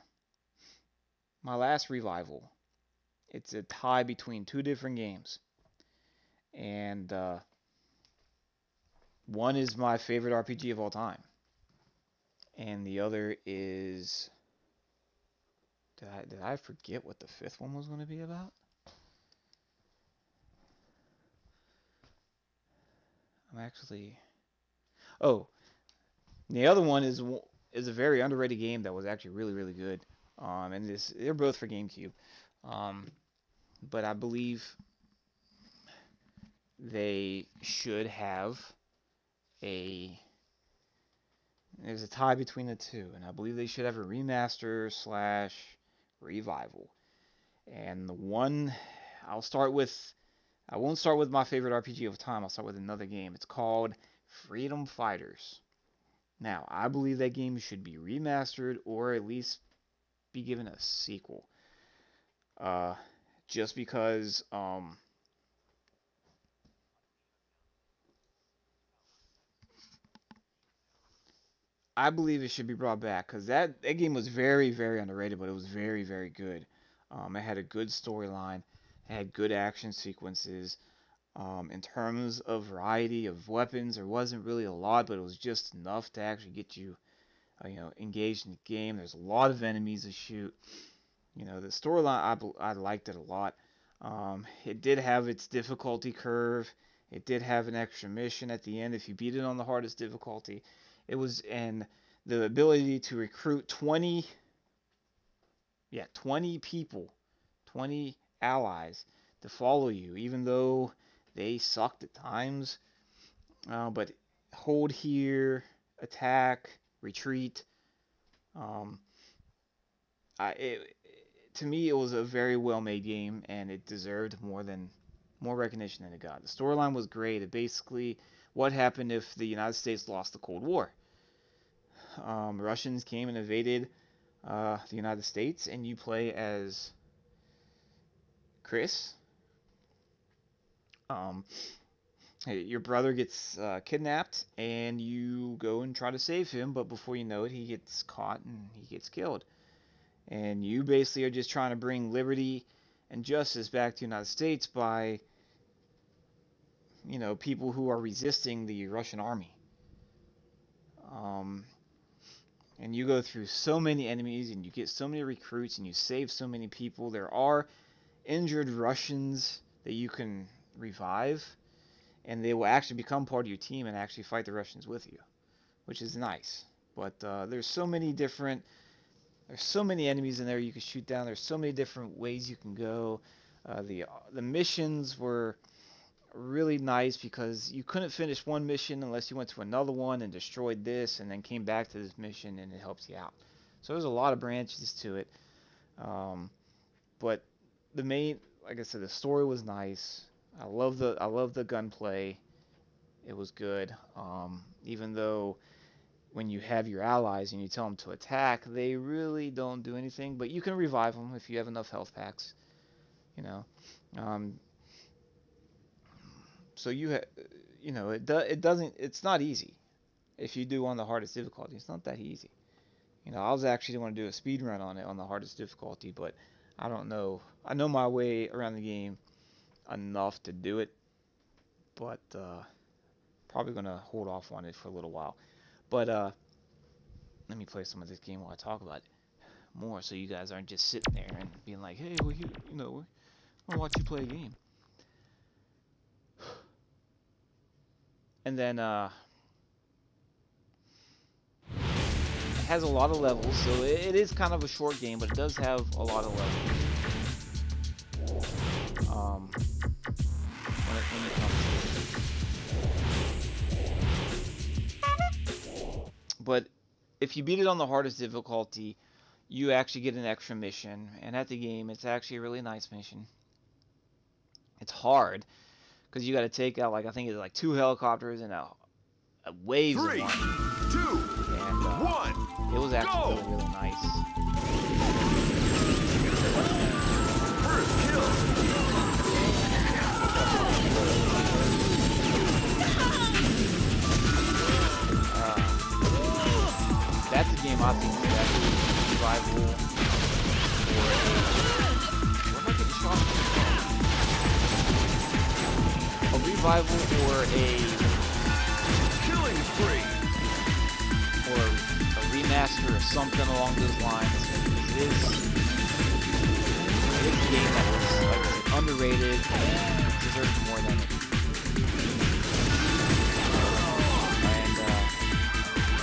my last revival. It's a tie between two different games, and one is my favorite RPG of all time, and the other is did I forget what the fifth one was going to be about? I'm actually oh the other one is a very underrated game that was actually really really good. And they're both for GameCube, um, but I believe they should have a there's a tie between the two, and I believe they should have a remaster slash revival. And the one I won't start with my favorite RPG of time. I'll start with another game. It's called Freedom Fighters. Now, I believe that game should be remastered or at least be given a sequel. Uh, just because I believe it should be brought back because that game was very, very underrated, but it was very, very good. It had a good storyline, it had good action sequences. In terms of variety of weapons, there wasn't really a lot, but it was just enough to actually get you, engaged in the game. There's a lot of enemies to shoot. The storyline, I liked it a lot. It did have its difficulty curve. It did have an extra mission at the end if you beat it on the hardest difficulty. It was and the ability to recruit 20 people, 20 allies to follow you, even though they sucked at times. But hold here, attack, retreat. Um, to me, it was a very well-made game, and it deserved more recognition than it got. The storyline was great. It basically what happened if the United States lost the Cold War. Russians came and invaded the United States, and you play as Chris. Your brother gets kidnapped, and you go and try to save him, but before you know it, he gets caught and he gets killed. And you basically are just trying to bring liberty and justice back to the United States by, people who are resisting the Russian army. And you go through so many enemies, and you get so many recruits, and you save so many people. There are injured Russians that you can revive, and they will actually become part of your team and actually fight the Russians with you, which is nice. But there's so many enemies in there you can shoot down. There's so many different ways you can go. The missions were really nice because you couldn't finish one mission unless you went to another one and destroyed this and then came back to this mission, and it helps you out. So there's a lot of branches to it. But like I said, the story was nice. I love the gunplay. It was good. Even though when you have your allies and you tell them to attack, they really don't do anything. But you can revive them if you have enough health packs. So it's not easy. If you do on the hardest difficulty, it's not that easy. I was actually going to do a speed run on it on the hardest difficulty, but I don't know. I know my way around the game enough to do it, but probably going to hold off on it for a little while. But let me play some of this game while I talk about it more, so you guys aren't just sitting there and being like, "Hey, we're going to watch you play a game." And then it has a lot of levels, so it is kind of a short game, but it does have a lot of levels. When it comes to it. But if you beat it on the hardest difficulty, you actually get an extra mission, and at the game, it's actually a really nice mission. It's hard because you got to take out I think it's 2 helicopters and a waves 3, of one. 2, And 1. it was actually Go! really nice. First kill. That's a game I think is actually rival for where am I getting shot from? A revival or a Killing spree. or a remaster or something along those lines. It is a game that was underrated and deserves more than it. And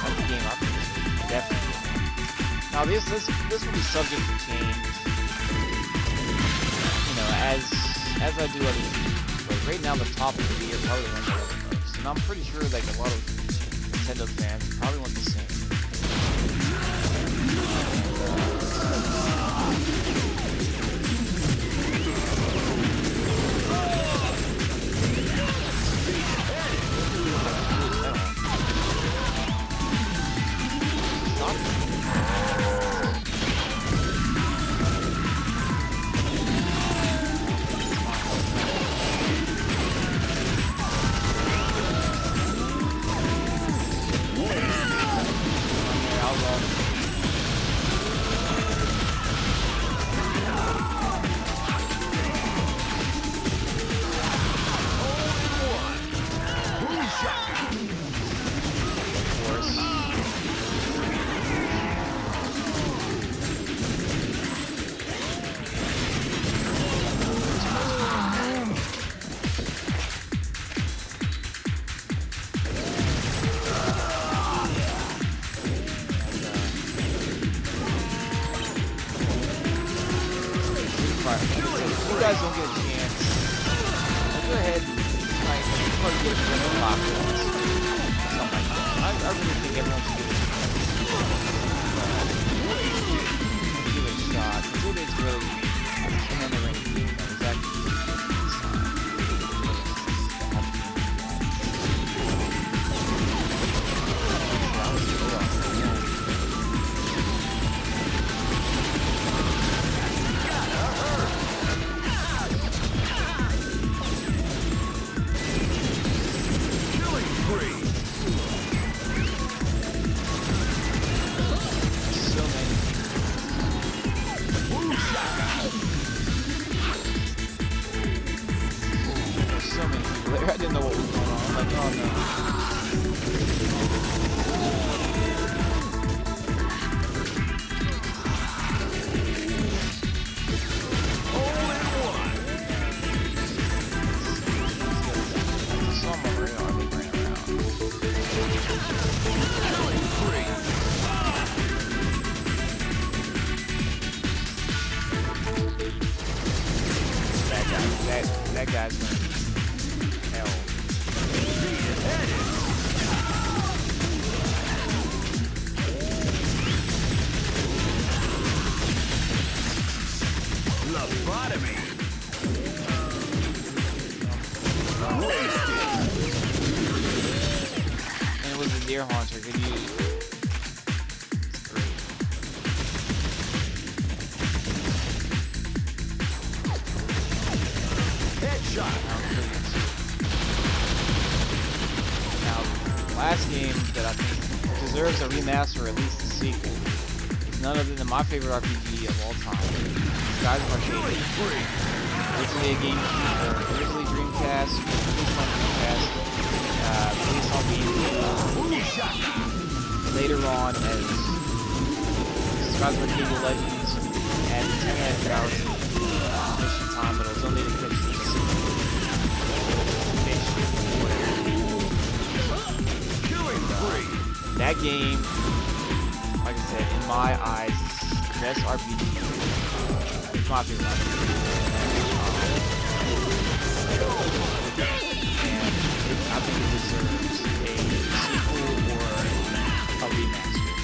that's a game I think definitely. Now this will be subject to change. As I do other games. But right now the top 3 are probably the ones I love the most. And I'm pretty sure a lot of Nintendo fans probably want the same. my, if you guys don't get a chance, go ahead and like probably get a friend of popcorns, something like that. I really think everyone should give it a chance. Give it a shot. It is really an underrated game that was actually I didn't know what was going on. I'm like, oh no. Someone right on, they ran around. That guy's gonna hell. Lobotomy. And it was a deer haunter. Could you? It's great. Headshot. Now, last game that I think deserves a remaster or at least a sequel is none other than my favorite RPG of all time, Skies of Arcadia. Originally a GameCube, or originally Dreamcast, released on Dreamcast, released on Wii. Later on as Skies of Arcadia Legends and 10 hours mission time, but it was only to catch the that game, like I said, in my eyes, is the best RPG. It's my favorite RPG. And I think it deserves a sequel or a remaster.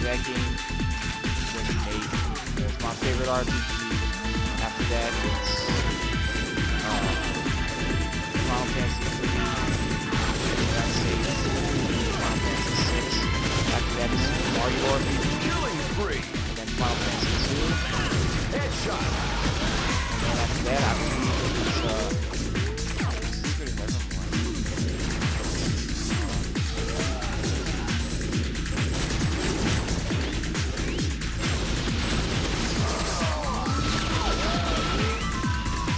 That game was amazing. It's my favorite RPG. After that, it's Final Fantasy 3. After that is Mario RPG. Killing spree. And then Final Fantasy 2. Headshot. And then after that, I believe it's Secret of Nevermore.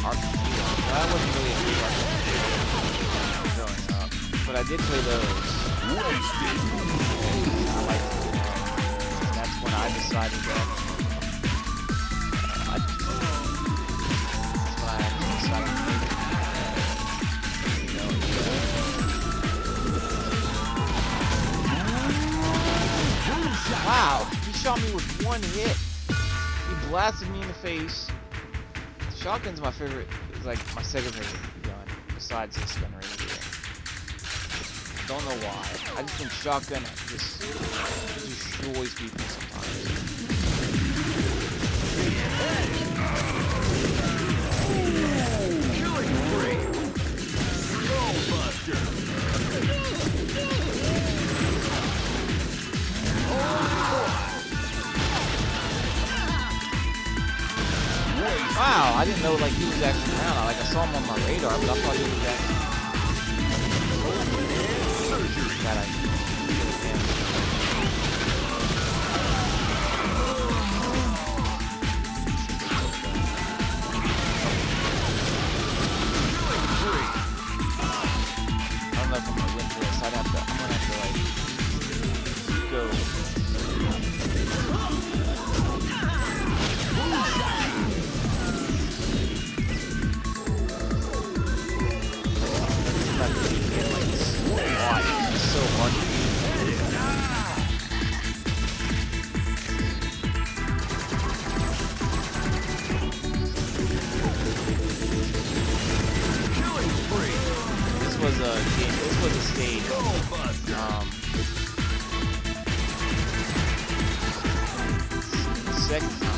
RPG. Well, I wasn't really a big RPG growing up, but I did play those. I liked it. That's when I decided that. That's when I actually decided to make it. You know, wow! He shot me with one hit. He blasted me in the face. Shotgun's my favorite. It's like my second favorite gun, besides this gun right here. Don't know why. I just think shotgun just destroys people sometimes. Killing spree. Skullbuster. Wow, I didn't know like he was actually around. I saw him on my radar, but I thought he was actually. That I don't know if I'm gonna win this. I'm gonna have to like go. So hard. game. This was a stage. Second time.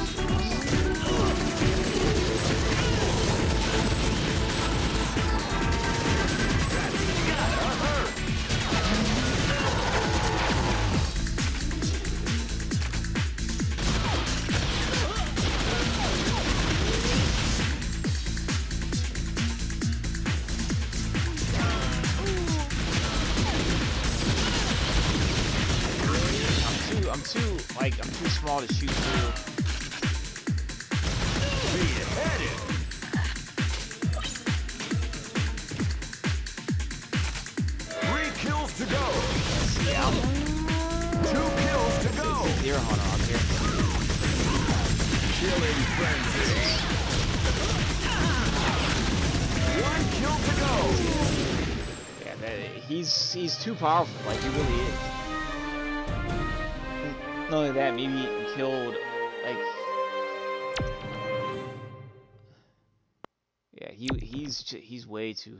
I'm too small to shoot through. Beheaded. 3 kills to go. Yeah. 2 kills to go. Deer hunter out here. Killing frenzy. 1 kill to go. Yeah, he's too powerful. Like, he really is. Not only that, maybe he killed, like, yeah, he's way too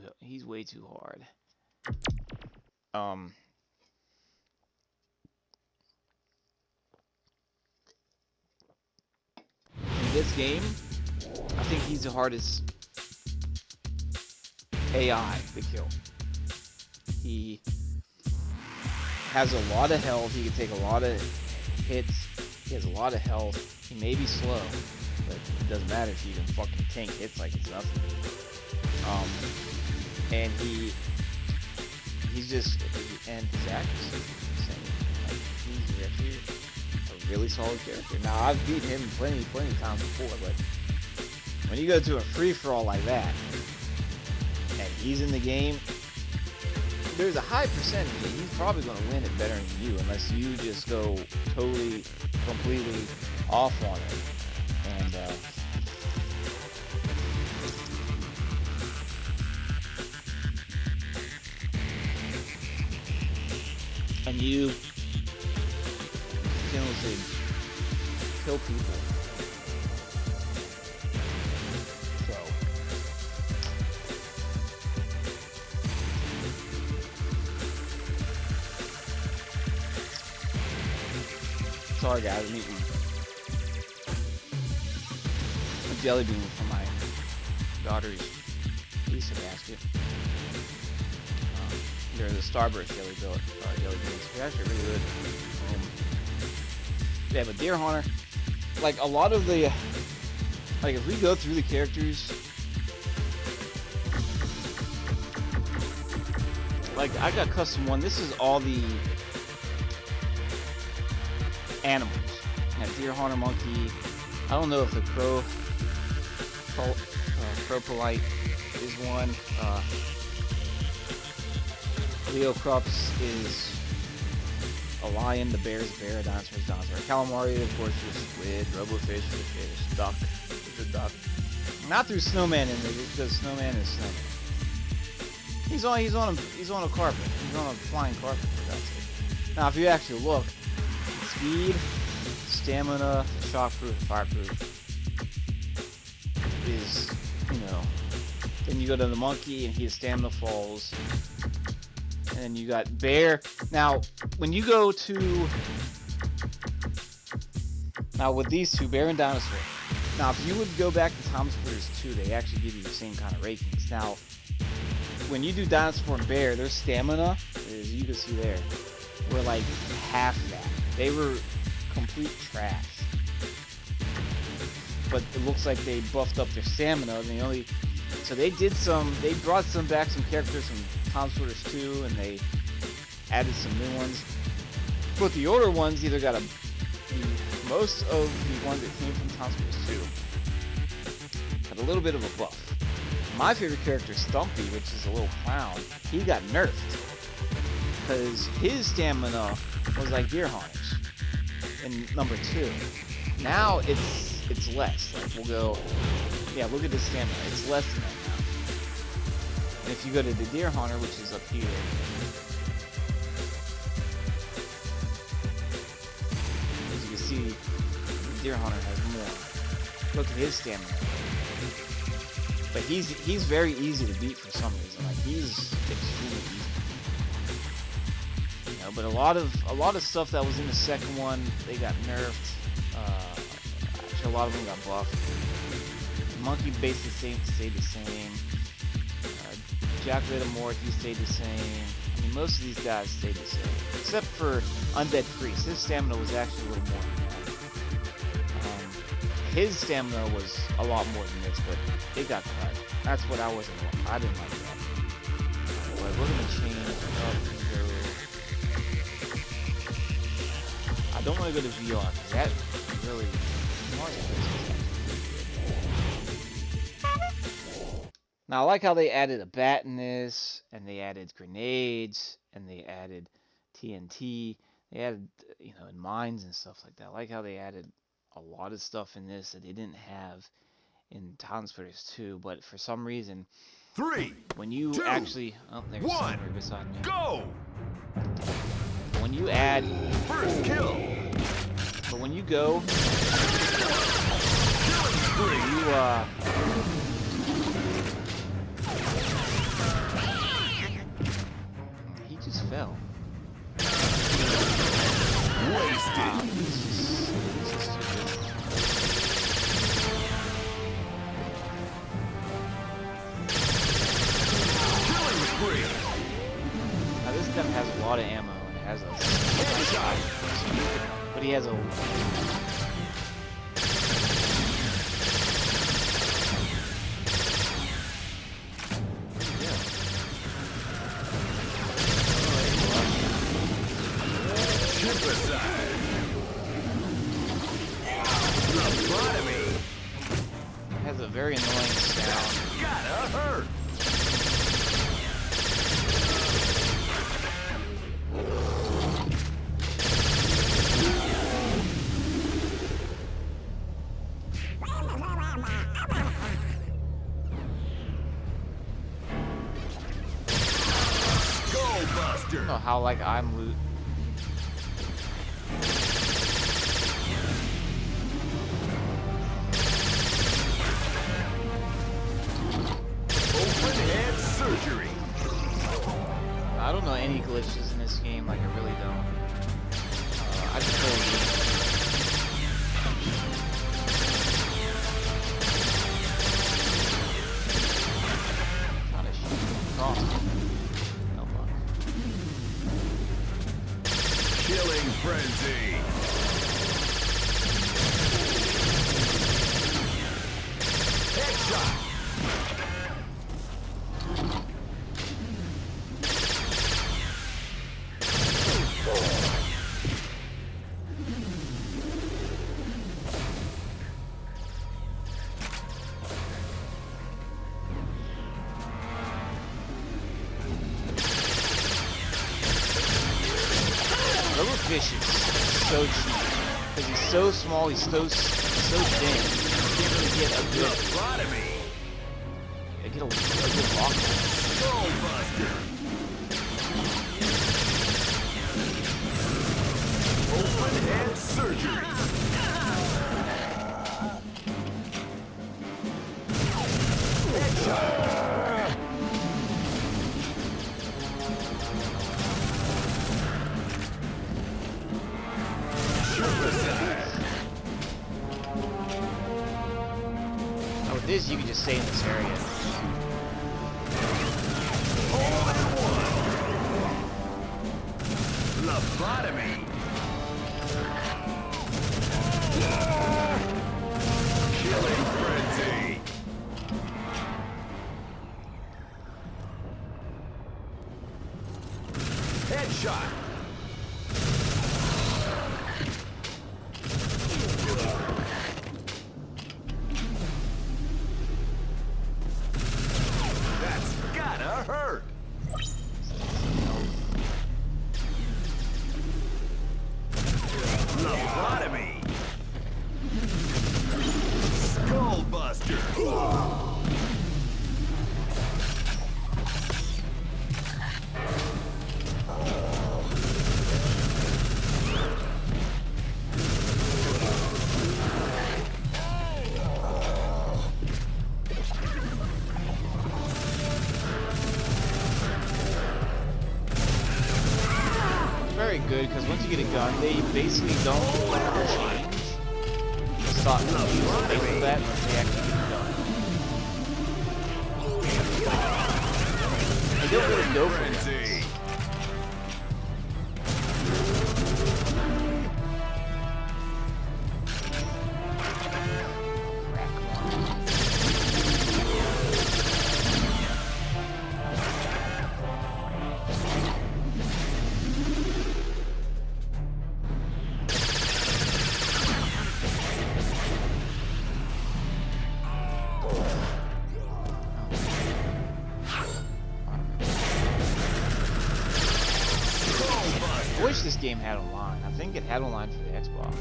hard. In this game, I think he's the hardest AI to kill. He has a lot of health. He can take a lot of hits. He has a lot of health. He may be slow, but it doesn't matter if you can fucking tank hits like it's nothing. And he's just, and his accuracy is insane. Like, he's actually a really solid character. Now, I've beat him plenty of times before, but when you go to a free-for-all like that, and he's in the game, there's a high percentage that he's probably going to win it better than you, unless you just go totally, completely off on it. And you continuously kill people. So sorry guys, I'm eating a jelly bean from my daughter's pizza basket. They're the Starburst jelly beans. They're actually really good. Yeah, but Deer Hunter, like a lot of the, like if we go through the characters, like I got custom one. This is all the animals. You have Deer Hunter monkey. I don't know if the Cropolite is one. Leo Krups is a lion, the bear is a bear, a dinosaur is a dinosaur. Calamari, of course, is a squid, Robofish is a fish, duck is a duck. Not through Snowman in there, because Snowman is Snowman. He's on a carpet. He's on a flying carpet, for God's sake. Now, if you actually look, speed, stamina, shockproof, fireproof is, then you go to the monkey and he has stamina falls. And then you got bear. Now, when you go to, now with these two, bear and dinosaur. Now, if you would go back to Tom Splitters 2, they actually give you the same kind of rankings. Now, when you do dinosaur and bear, their stamina, as you can see there, were like half that. They were complete trash. But it looks like they buffed up their stamina. And so they brought some characters from Tom Splitters 2, and they added some new ones. But the older ones either got most of the ones that came from Tom Splitters 2 had a little bit of a buff. My favorite character, Stumpy, which is a little clown, he got nerfed because his stamina was like Deer Hunter's in number 2. Now it's less. Like we'll go, yeah, look at the stamina. It's less than that now. And if you go to the Deer Hunter, which is up here, as you can see, the Deer Hunter has more. Look at his stamina. But he's very easy to beat for some reason. Like he's extremely easy. know, but a lot of stuff that was in the second one, they got nerfed. Actually, a lot of them got buffed. Monkey basically stayed the same. Jack Whittemore, he stayed the same. I mean, most of these guys stayed the same, except for Undead Priest. His stamina was actually a little more than that. His stamina was a lot more than this, but it got cut. That's what I didn't like that. But we're gonna change up and go. I don't want to go to VR because that really Now I like how they added a bat in this, and they added grenades, and they added TNT. They added, you know, mines and stuff like that. I like how they added a lot of stuff in this that they didn't have in Town Splitters 2, but for some reason, 3, when you 2, actually, oh, there's 1, someone right beside me. go! When you add, First kill! but when you go, Killing spree! He just fell. Wasted! This is too good. Killing spree! Now this gun has a lot of ammo and it has a shot, but he has a. Has a very annoying sound. Gotta hurt! I don't know how like I'm loot. Open hand surgery! I don't know any glitches in this game, like I really don't. I just play the game. Trying to shoot across. No luck. Killing frenzy! Headshot! Fish is so cheap because he's so small, he's so thin. You can't really get a good, get a good lock. Skullbuster! Open hand surgery! Headshot! Now with this, you can just stay in this area. Lobotomy! Killing frenzy! Headshot! That's gotta hurt! good because once you get a gun, they basically don't change. Stop using that unless they actually get a gun. They don't really go for it. I wish this game had online. I think it had online for the Xbox.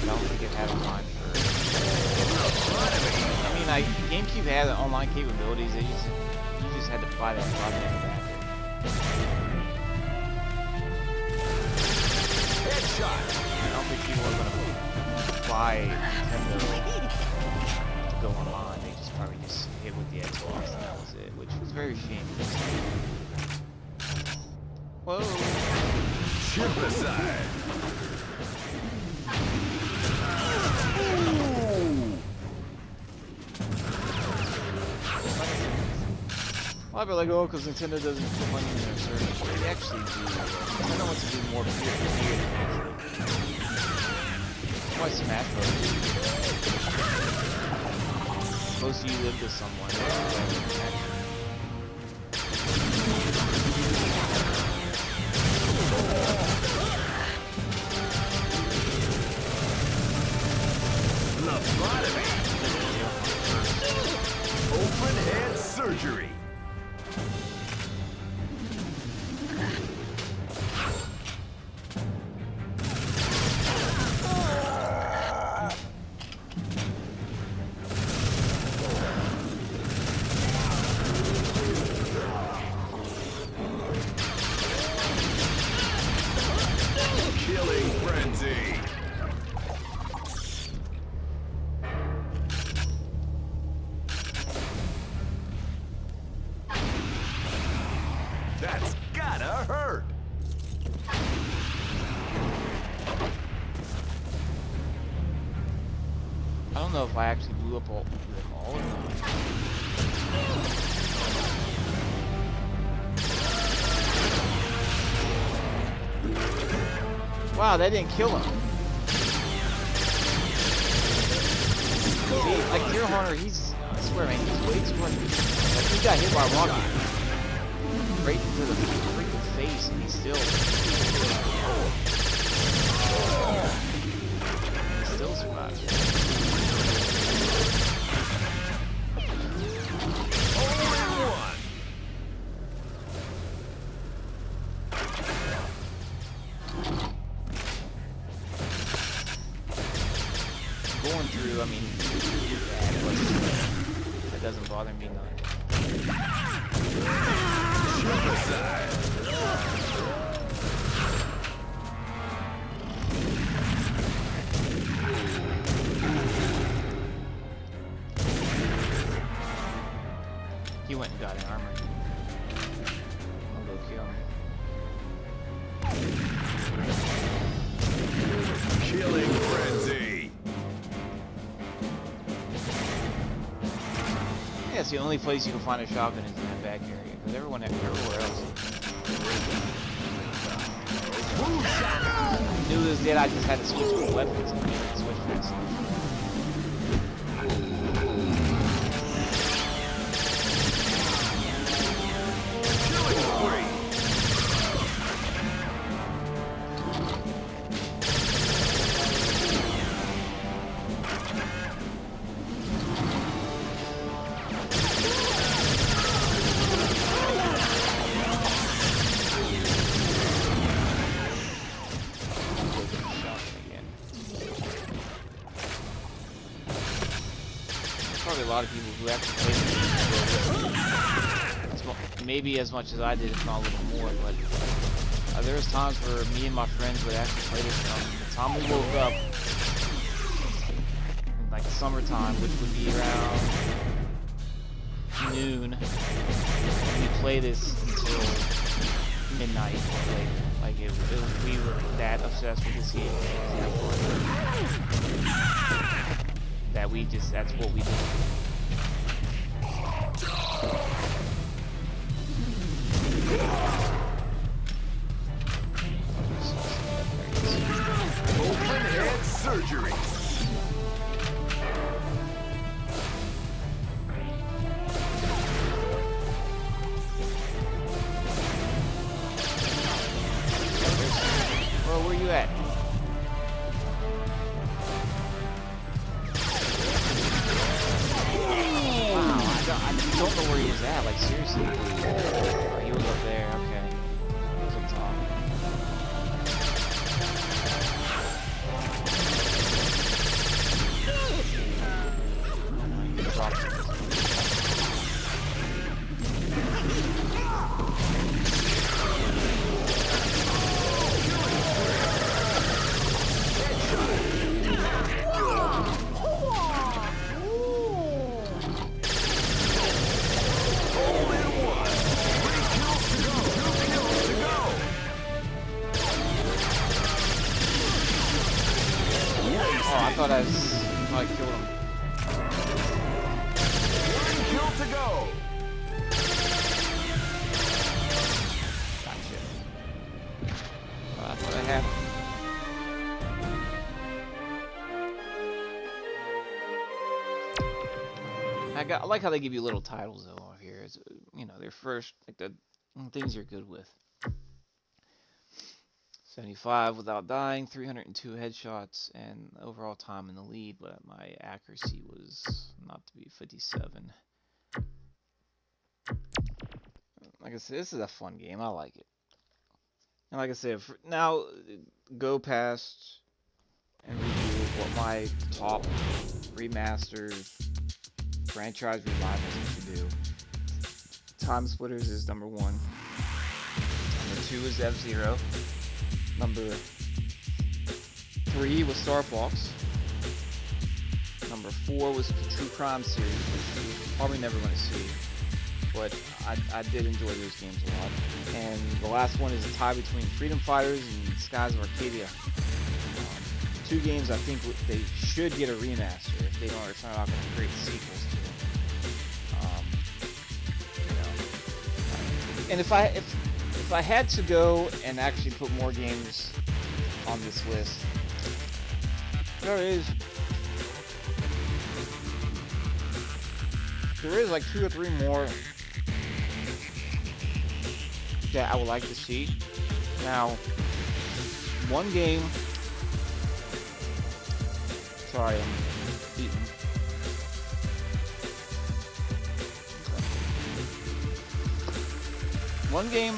I don't think it had online for... I mean, GameCube had online capabilities. You just had to buy that broadband adapter. Headshot. I don't think people are going to buy Nintendo to go online. They just probably just hit with the Xbox and that was it, which was very shameful. Whoa! Chip aside. A lot of people are like, oh, because Nintendo doesn't put money in their service. They actually do. Nintendo wants to do more peer-to-peer than actually. That's why Smash Bros. Close you live to someone. Lobotomy. Open head surgery. Killing frenzy. That's gotta hurt. I don't know if I actually blew up all of them or not. Wow, that didn't kill him. See, like Deer Hunter, I swear, man, he's way too much. Like, he got hit by a rocket right into the freaking face, and he still survived. Only one. Going through, I mean, that doesn't bother me none. Suicide. He went and got an armor. I'll go kill him. Killing frenzy. Yeah, it's the only place you can find a shotgun is in that back area, because everywhere else. I knew it was dead, I just had to switch weapons and switch weapons. Killing spree. Probably a lot of people who actually played this maybe as much as I did, if not a little more, but there was times where me and my friends would actually play this from the time we woke up, in like summertime, which would be around noon, and we play this until midnight. Like we were that obsessed with this game, that fun, that we just, that's what we do. Open head surgery. Bro, where you at? Wow, I don't know where he is at. Like, seriously. Oh, he was up there. Okay. He was up top. Good drop. I thought I killed him. One kill to go. Gotcha. I thought I had him. I like how they give you little titles though over here. It's, you know, their first, like the things you're good with. 75 without dying, 302 headshots, and overall time in the lead, but my accuracy was not to be 57. Like I said, this is a fun game. I like it. And like I said, now go past and review what my top remastered franchise revivals should do. Time Splitters is number 1. Number 2 is F-Zero. Number 3 was Star Fox. Number 4 was the True Crime series, which you're probably never going to see, but I did enjoy those games a lot. And the last one is a tie between Freedom Fighters and Skies of Arcadia. 2 games I think they should get a remaster if they don't, if they're not going to create sequels to them. You know. And if I had to go and actually put more games on this list, there is like 2 or 3 more that I would like to see. Now, one game. Sorry, I'm eating. One game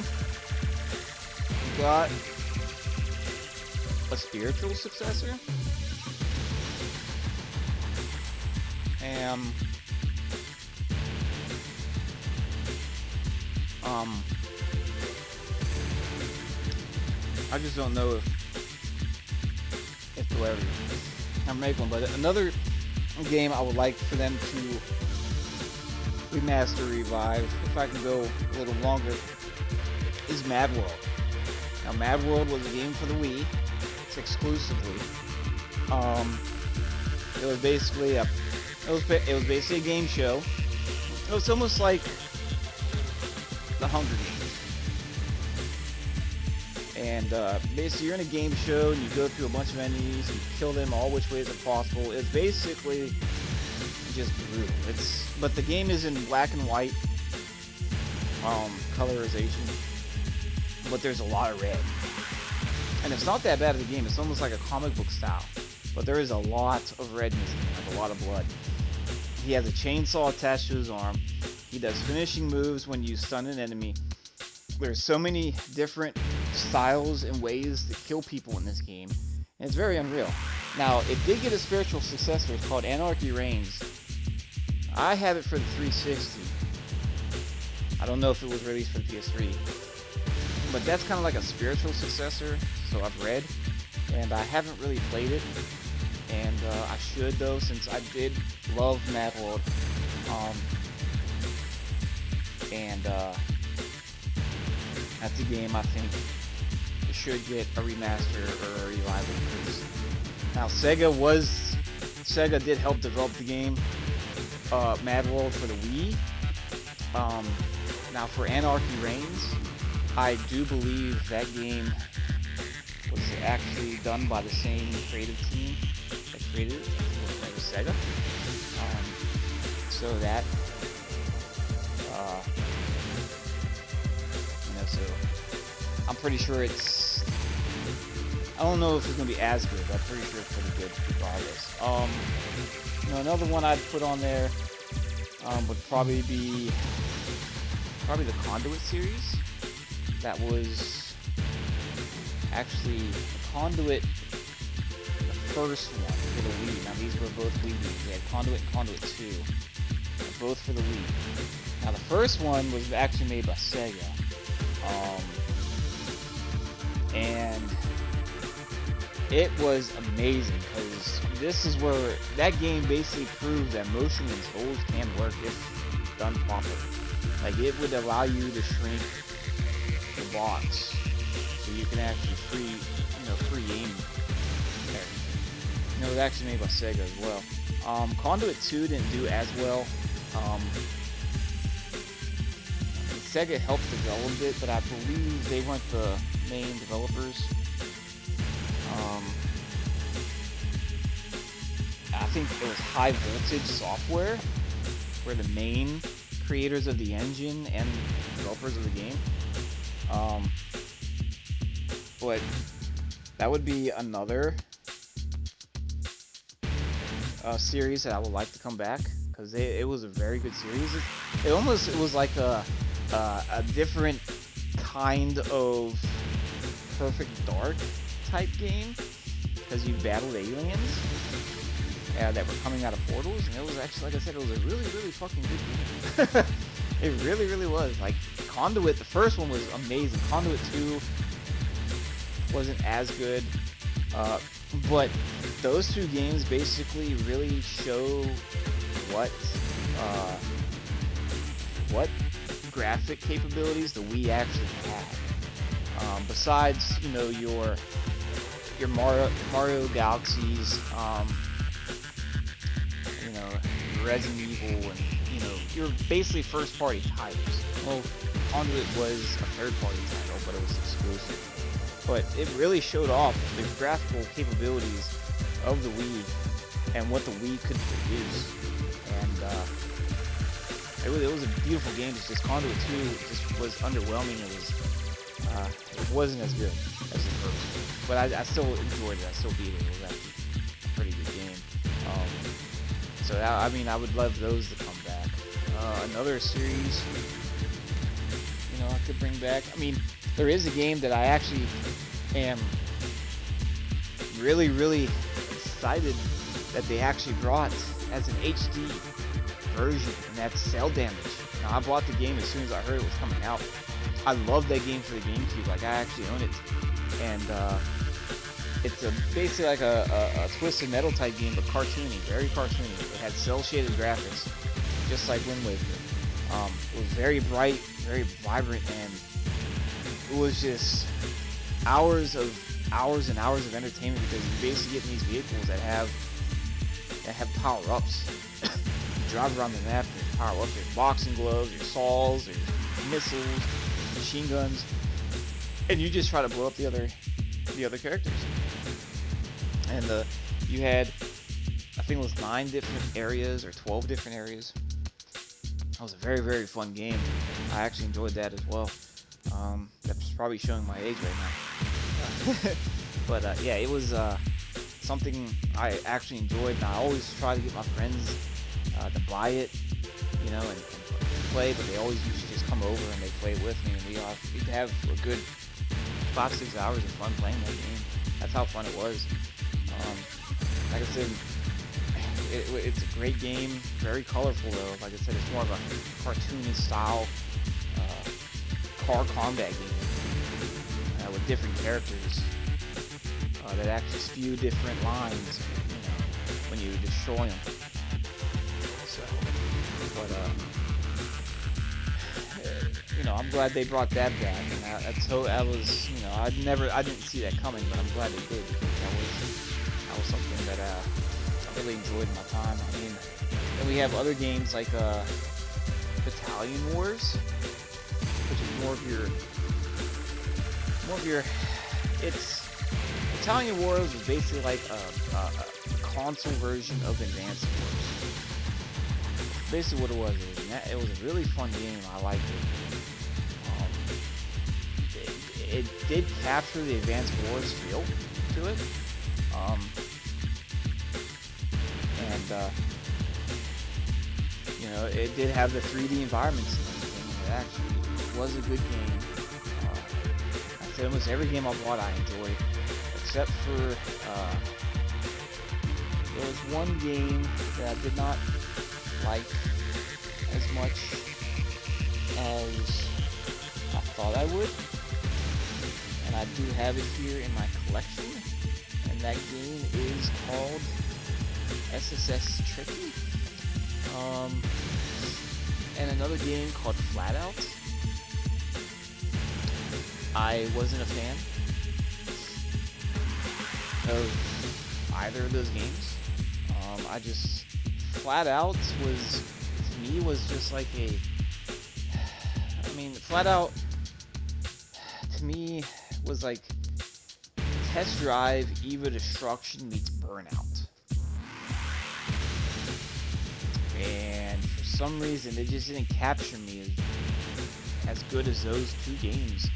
got a spiritual successor, and I just don't know if they'll ever make one. But another game I would like for them to remaster, revive, if I can go a little longer, is Mad World. Now, Mad World was a game for the Wii. It's exclusively. It was basically a game show. It was almost like the Hunger Games. And basically, you're in a game show and you go through a bunch of enemies, you kill them all which ways are possible. It's basically just brutal. But the game is in black and white colorization, but there's a lot of red. And it's not that bad of a game. It's almost like a comic book style, but there is a lot of red in this game, like a lot of blood. He has a chainsaw attached to his arm. He does finishing moves when you stun an enemy. There's so many different styles and ways to kill people in this game, and it's very unreal. Now, it did get a spiritual successor. It's called Anarchy Reigns. I have it for the 360. I don't know if it was released for the PS3, but that's kind of like a spiritual successor, so I've read, and I haven't really played it, and I should though, since I did love Mad World, That's a game I think it should get a remaster or a revival. Now Sega did help develop the game, Mad World for the Wii. Now for Anarchy Reigns, I do believe that game was actually done by the same creative team that created it. That was Sega. So that, so I'm pretty sure it's. I don't know if it's gonna be as good, but I'm pretty sure it's pretty good regardless. Another one I'd put on there would probably be the Conduit series. That was actually the Conduit, the first one for the Wii. Now these were both Wii games. They had Conduit and Conduit 2, both for the Wii. Now the first one was actually made by Sega, and it was amazing because this is where that game basically proved that motion controls can work if done properly. Like, it would allow you to shrink the box so you can actually free aim there. It was actually made by Sega as well. Conduit 2 didn't do as well. Sega helped develop it, but I believe they weren't the main developers. I think it was High Voltage Software were the main creators of the engine and developers of the game. But that would be another series that I would like to come back, because it was a very good series. It was like a different kind of Perfect Dark type game, because you battled aliens that were coming out of portals, and it was actually, like I said, it was a really, really fucking good game. It really, really was. Like, Conduit, the first one was amazing. Conduit 2 wasn't as good, but those two games basically really show what graphic capabilities the Wii actually had. Besides, your Mario Galaxies, Resident Evil, and your basically first-party titles. Well, Conduit was a third-party title, but it was exclusive. But it really showed off the graphical capabilities of the Wii and what the Wii could produce. And it was a beautiful game. It's just Conduit 2 just was underwhelming. It wasn't as good as the first. But I still enjoyed it. I still beat it. It was actually a pretty good game. So I would love those to come back. Another series, I could bring back. There is a game that I actually am really, really excited that they actually brought as an HD version, and that's Cell Damage. Now, I bought the game as soon as I heard it was coming out. I love that game for the GameCube. Like, I actually own it, and it's basically like a Twisted Metal type game, but cartoony, very cartoony. It had cel-shaded graphics, just like Wind Waker. It was very bright, very vibrant, and it was just hours and hours of entertainment, because you basically get in these vehicles that have power-ups. You drive around the map, there's power-ups, there's boxing gloves, there's saws, there's missiles, machine guns, and you just try to blow up the other characters. And you had, I think it was 9 different areas or 12 different areas. That was a very, very fun game. I actually enjoyed that as well. That's probably showing my age right now. But yeah, it was something I actually enjoyed, and I always try to get my friends to buy it, and play, but they always used to just come over and they play it with me, and we'd have a good 5-6 hours of fun playing that game. That's how fun it was. Like I said, it's a great game, very colorful though. Like I said, it's more of a cartoony style car combat game with different characters that actually spew different lines, when you destroy them. So, but you know, I'm glad they brought that back, and that was, you know, I didn't see that coming, but I'm glad they did, because that was something that I really enjoyed in my time. I mean, then we have other games like Battalion Wars, which is more of your, it's Battalion Wars is basically like a console version of Advance Wars. Basically what it was a really fun game. I liked it. It did capture the Advance Wars feel to it. And you know, it did have the 3D environments and everything. It actually was a good game. I said almost every game I bought I enjoyed, except for there was one game that I did not like as much as I thought I would, and I do have it here in my collection, and that game is called SSS Tricky, and another game called Flatout. I wasn't a fan of either of those games. Flatout was, to me, was just like Flatout, to me, was like Test Drive Eva Destruction meets Burnout. And for some reason, it just didn't capture me as good as those two games.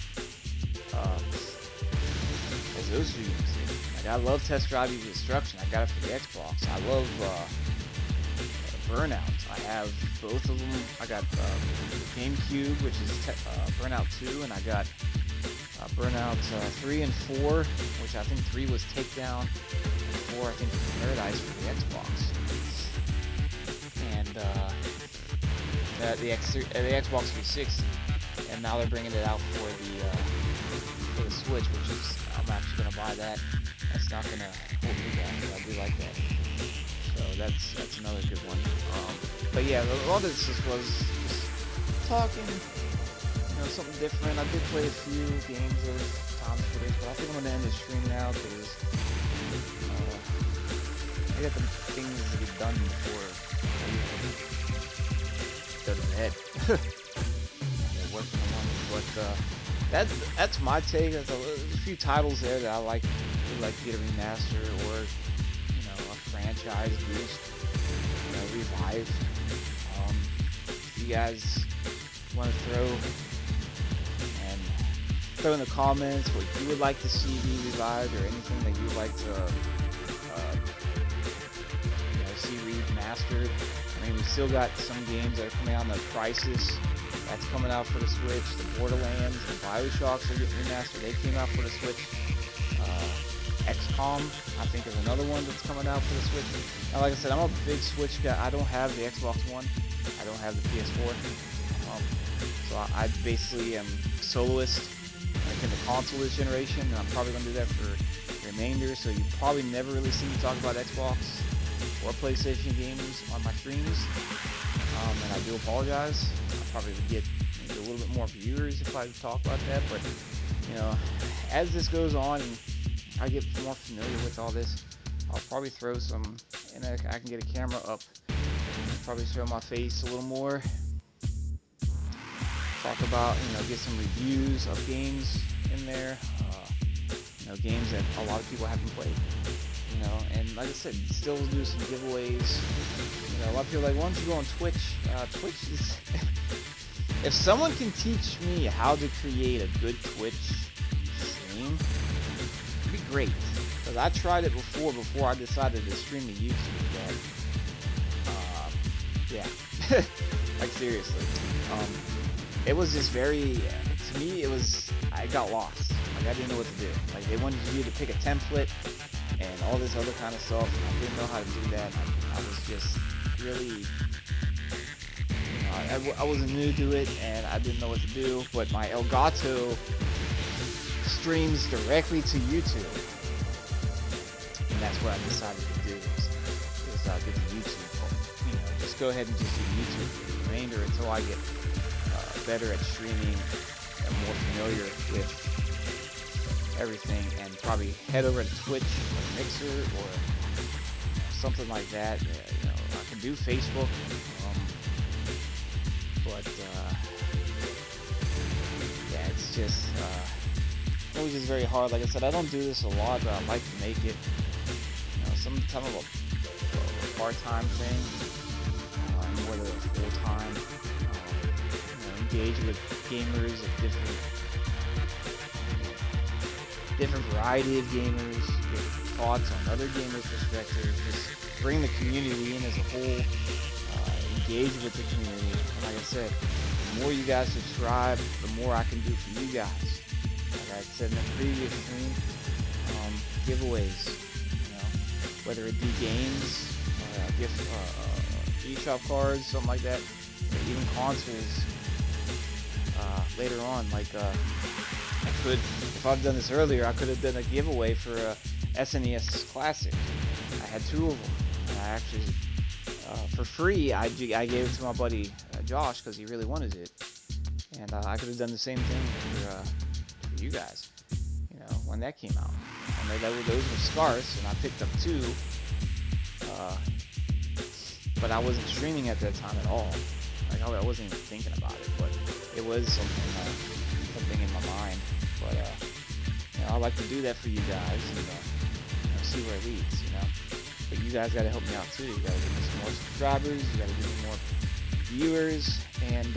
Like, I love Test Drive Eva Destruction. I got it for the Xbox. I love Burnout. I have both of them. I got GameCube, which is Burnout 2, and I got Burnout 3 and 4, which I think 3 was Takedown, and 4 I think was Paradise for the Xbox. And the Xbox 360, and now they're bringing it out for the Switch, which is, I'm actually gonna buy that. That's not gonna hold me back, but I do like that. So that's another good one. But yeah, a lot of this just was just talking, you know, something different. I did play a few games of Tom's footage, but I think I'm gonna end the stream now because I got the things to get done before I go to bed. I'm working on them, but that's my take. There's a few titles there that I would like to get a remaster or, you know, a franchise boost, you know, revive. If you guys want to throw in the comments what you would like to see be revived, or anything that you would like to you know, see remastered. I mean, we still got some games that are coming out on the Crisis. That's coming out for the Switch. The Borderlands and Bioshocks are getting remastered. They came out for the Switch. XCOM, I think, is another one that's coming out for the Switch. Now, like I said, I'm a big Switch guy. I don't have the Xbox One. I don't have the PS4. So I basically am soloist like in the console this generation, and I'm probably going to do that for the remainder. So you probably never really see me talk about Xbox or PlayStation games on my streams. And I do apologize. I probably would get maybe a little bit more viewers if I talk about that, but you know, as this goes on and I get more familiar with all this, I'll probably throw some, and I can get a camera up, probably show my face a little more, talk about, you know, get some reviews of games in there, you know, games that a lot of people haven't played, you know, and like I said, still do some giveaways. You know, a lot of people are like, why don't you go on Twitch? Twitch is, if someone can teach me how to create a good Twitch stream, it'd be great. Because I tried it before I decided to stream to YouTube. But, yeah, like seriously, it was just very, to me, I got lost. Like, I didn't know what to do. Like, they wanted you to pick a template and all this other kind of stuff, and I didn't know how to do that. I was just really, you know, I wasn't new to it, and I didn't know what to do. But my Elgato streams directly to YouTube, and that's what I decided to do. Is get the YouTube. You know, just go ahead and just do YouTube for the remainder until I get better at streaming and more familiar with everything, and probably head over to Twitch or Mixer or something like that. I can do Facebook, but yeah, it's just always just very hard. Like I said, I don't do this a lot, but I like to make it, some kind of a part-time thing, more than a full-time. Engage with gamers of different variety of gamers, get thoughts on other gamers' perspectives, just bring the community in as a whole, engage with the community. And like I said, the more you guys subscribe, the more I can do for you guys. Like I said in the previous stream, giveaways, whether it be games, gift, eShop cards, something like that, or even consoles. Later on, like I could, if I'd done this earlier, I could have done a giveaway for a SNES Classic. I had 2 of them, and I actually, for free, I gave it to my buddy Josh because he really wanted it, and I could have done the same thing for you guys, when that came out. And those were scarce, and I picked up 2, but I wasn't streaming at that time at all. Like I wasn't even thinking about it, but it was something in my mind. But I like to do that for you guys and see where it leads. But you guys got to help me out too. You got to give me some more subscribers. You got to give me more viewers, and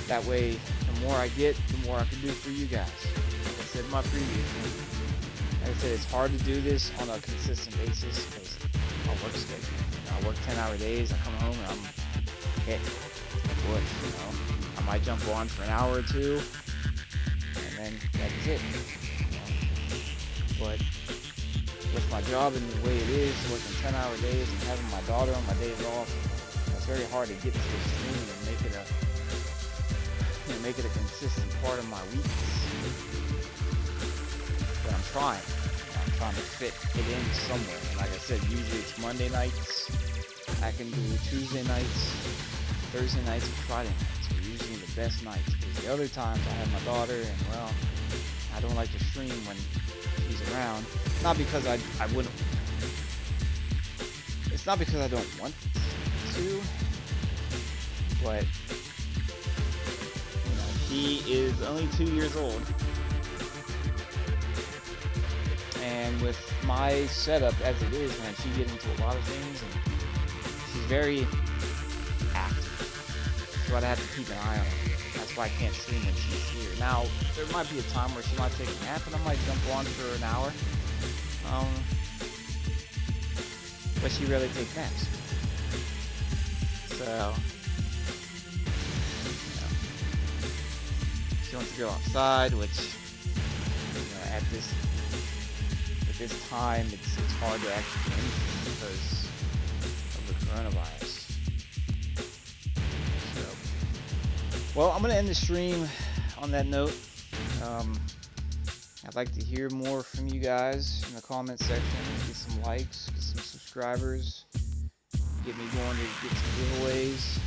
that way, the more I get, the more I can do for you guys. Like I said in my previous one, like I said, it's hard to do this on a consistent basis because my work schedule. I work 10-hour days. I come home and I'm hit the bush. I might jump on for an hour or 2, and then that's it. But with my job and the way it is, working 10-hour days and having my daughter on my days off, it's very hard to get to the stream and make it a consistent part of my weeks. But I'm trying. I'm trying to fit it in somewhere. And like I said, usually it's Monday nights. I can do Tuesday nights, Thursday nights, and Friday nights are usually the best nights, because the other times I have my daughter, and well, I don't like to stream when she's around. Not because I wouldn't. It's not because I don't want to, but he is only 2 years old, and with my setup as it is, man, she gets into a lot of things, and she's very active, so I have to keep an eye on her. That's why I can't stream when she's here. Now, there might be a time where she might take a nap, and I might jump on for an hour, but she rarely takes naps. So, she wants to go outside, which, at this time, it's hard to actually do anything because of the coronavirus. So, well, I'm going to end the stream on that note. I'd like to hear more from you guys in the comment section. Get some likes, get some subscribers, get me going to get some giveaways.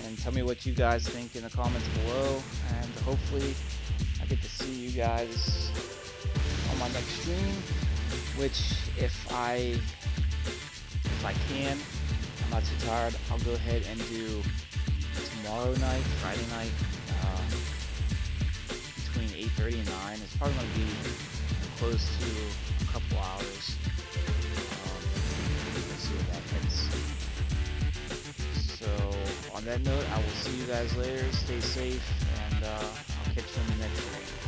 And tell me what you guys think in the comments below. And hopefully I get to see you guys on my next stream, which if I can, I'm not too tired, I'll go ahead and do tomorrow night, Friday night, between 8:30 and 9. It's probably going to be close to a couple hours. Let's see what that hits. So on that note, I will see you guys later. Stay safe, and I'll catch you in the next stream.